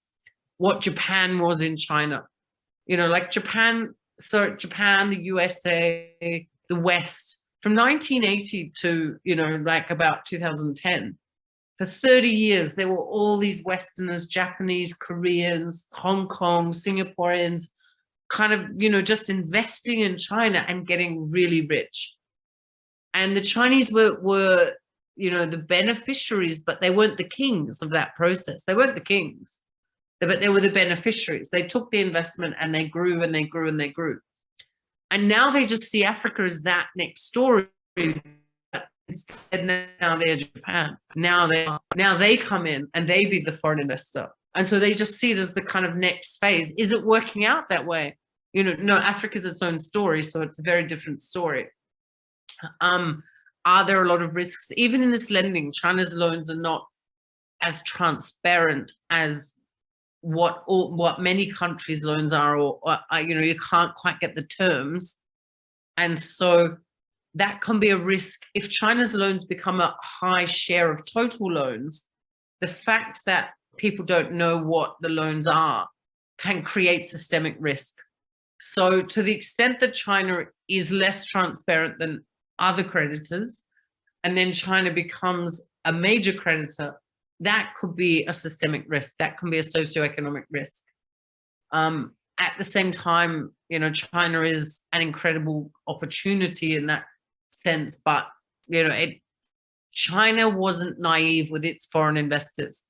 what Japan was in China. You know, like Japan, the USA, the West, from 1980 to, you know, like about 2010, for 30 years, there were all these Westerners, Japanese, Koreans, Hong Kong, Singaporeans, kind of, you know, just investing in China and getting really rich. And the Chinese were, you know, the beneficiaries, but they weren't the kings of that process. They weren't the kings, but they were the beneficiaries. They took the investment and they grew and they grew and they grew. And now they just see Africa as that next story. Instead, now they're Japan. Now they come in and they be the foreign investor. And so they just see it as the kind of next phase. Is it working out that way? You know, no, Africa's its own story, so it's a very different story. Are there a lot of risks? Even in this lending, China's loans are not as transparent as what many countries' loans are, or you know, you can't quite get the terms. And so that can be a risk. If China's loans become a high share of total loans, the fact that people don't know what the loans are can create systemic risk. So to the extent that China is less transparent than other creditors, and then China becomes a major creditor, that could be a systemic risk. That can be a socioeconomic risk. At the same time, you know, China is an incredible opportunity in that sense, but you know, China wasn't naive with its foreign investors.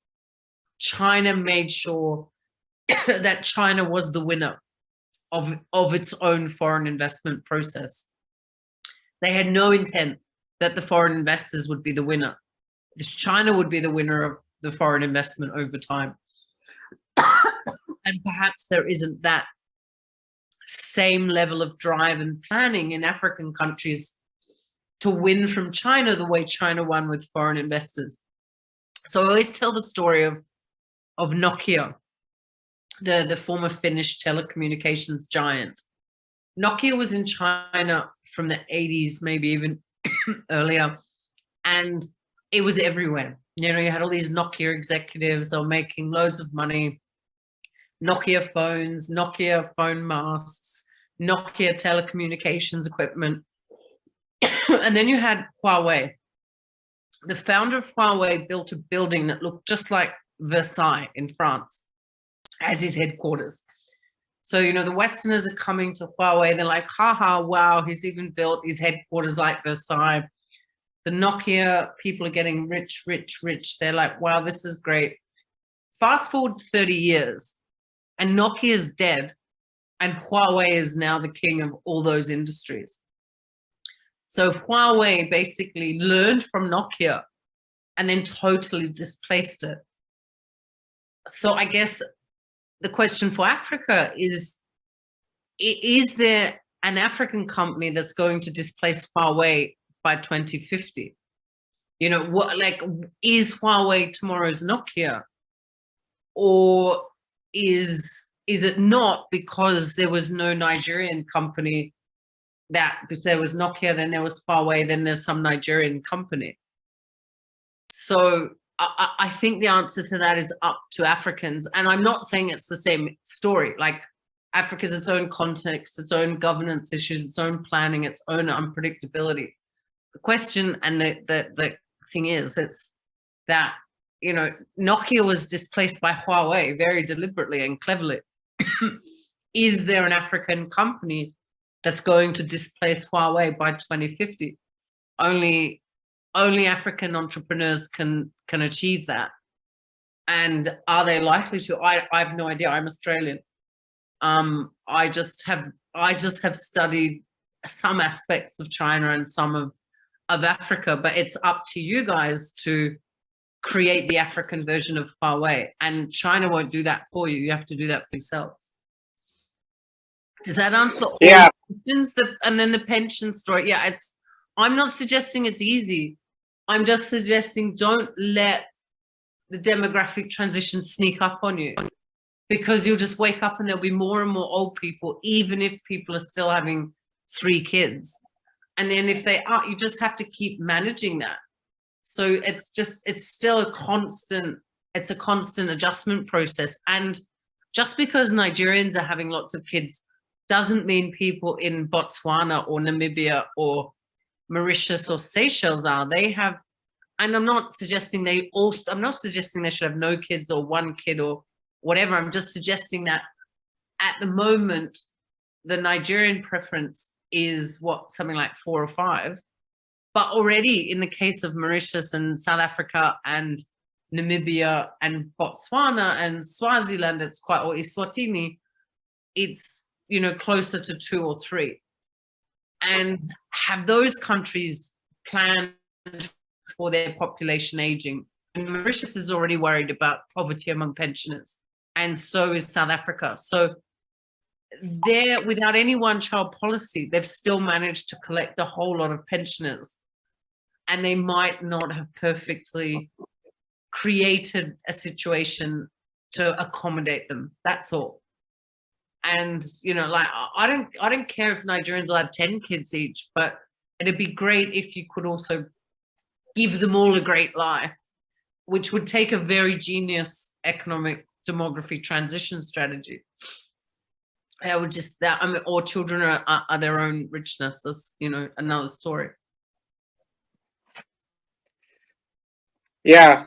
China made sure that China was the winner of its own foreign investment process. They had no intent that the foreign investors would be the winner. China would be the winner of the foreign investment over time. And perhaps there isn't that same level of drive and planning in African countries to win from China the way China won with foreign investors. So I always tell the story of Nokia, the former Finnish telecommunications giant. Nokia was in China from the 80s, maybe even earlier, and it was everywhere. You know, you had all these Nokia executives, they were making loads of money. Nokia phones, Nokia phone masks, Nokia telecommunications equipment. And then you had Huawei. The founder of Huawei built a building that looked just like Versailles in France as his headquarters. So, you know, the Westerners are coming to Huawei. They're like, haha, wow, he's even built his headquarters like Versailles. The Nokia people are getting rich, rich, rich. They're like, wow, this is great. Fast forward 30 years and Nokia is dead and Huawei is now the king of all those industries. So Huawei basically learned from Nokia and then totally displaced it. So I guess the question for Africa is there an African company that's going to displace Huawei by 2050? You know, what, like, is Huawei tomorrow's Nokia? Or is it not, because there was no Nigerian company that, because there was Nokia, then there was Huawei, then there's some Nigerian company? So I think the answer to that is up to Africans. And I'm not saying it's the same story. Like, Africa's its own context, its own governance issues, its own planning, its own unpredictability. The question and the thing is, it's that, you know, Nokia was displaced by Huawei very deliberately and cleverly. Is there an African company that's going to displace Huawei by 2050? Only African entrepreneurs can achieve that. And are they likely to? I have no idea. I'm Australian. I just have studied some aspects of China and some of Africa, but it's up to you guys to create the African version of Huawei, and China won't do that for you. You have to do that for yourselves. Does that answer all Yeah. the questions? And then the pension story. Yeah, I'm not suggesting it's easy. I'm just suggesting don't let the demographic transition sneak up on you, because you'll just wake up and there'll be more and more old people, even if people are still having 3 kids. And then if they are, you just have to keep managing that. So it's still a constant adjustment process. And just because Nigerians are having lots of kids doesn't mean people in Botswana or Namibia or Mauritius or Seychelles are. They have, and I'm not suggesting they should have no kids or 1 kid or whatever. I'm just suggesting that at the moment, the Nigerian preference is something like 4 or 5. But already in the case of Mauritius and South Africa and Namibia and Botswana and Swaziland, or Eswatini, it's, closer to 2 or 3. And have those countries planned for their population aging? And Mauritius is already worried about poverty among pensioners, and so is South Africa. So there, without any one-child policy, they've still managed to collect a whole lot of pensioners, and they might not have perfectly created a situation to accommodate them. That's all. And I don't care if Nigerians will have 10 kids each, but it'd be great if you could also give them all a great life, which would take a very genius economic demography transition strategy. Or children are their own richness. That's another story. Yeah.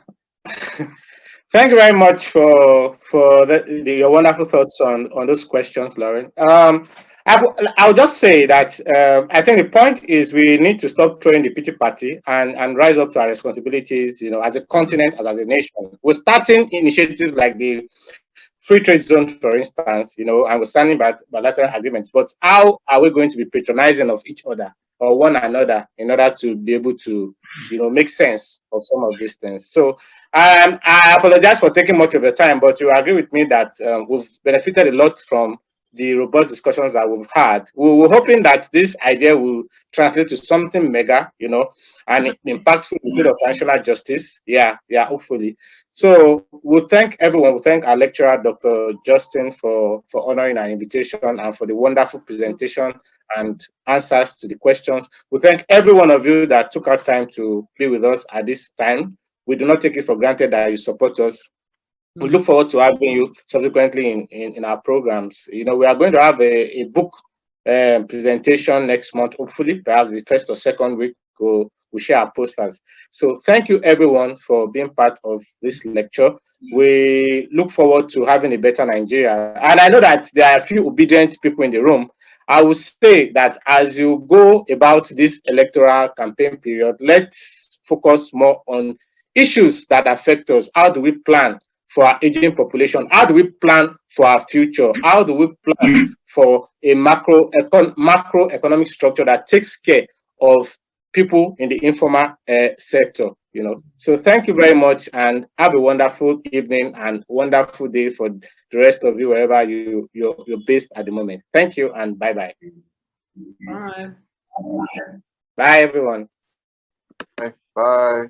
Thank you very much for your wonderful thoughts on those questions, Lauren. I'll just say that I think the point is we need to stop throwing the pity party and rise up to our responsibilities, as a continent, as a nation. We're starting initiatives like the free trade zone, for instance, and we're signing bilateral agreements. But how are we going to be patronizing of each other or one another in order to be able to, make sense of some of these things? So I apologize for taking much of your time, but you agree with me that we've benefited a lot from the robust discussions that we've had. We're hoping that this idea will translate to something mega, and impactful in the field of national justice. Yeah, hopefully. So we'll thank everyone. We'll thank our lecturer, Dr. Johnston, for honoring our invitation and for the wonderful presentation and answers to the questions. We thank every one of you that took our time to be with us at this time. We do not take it for granted that you support us. We look forward to having you subsequently in our programs. We are going to have a book presentation next month, hopefully, perhaps the first or second week. We'll share our posters. So thank you, everyone, for being part of this lecture. We look forward to having a better Nigeria. And I know that there are a few obedient people in the room. I would say that as you go about this electoral campaign period, let's focus more on issues that affect us. How do we plan for our aging population? How do we plan for our future? How do we plan for a macroeconomic structure that takes care of people in the informal sector? So thank you very much, and have a wonderful evening and wonderful day for the rest of you wherever you're based at the moment. Thank you, and bye. Bye. Bye, everyone. Bye.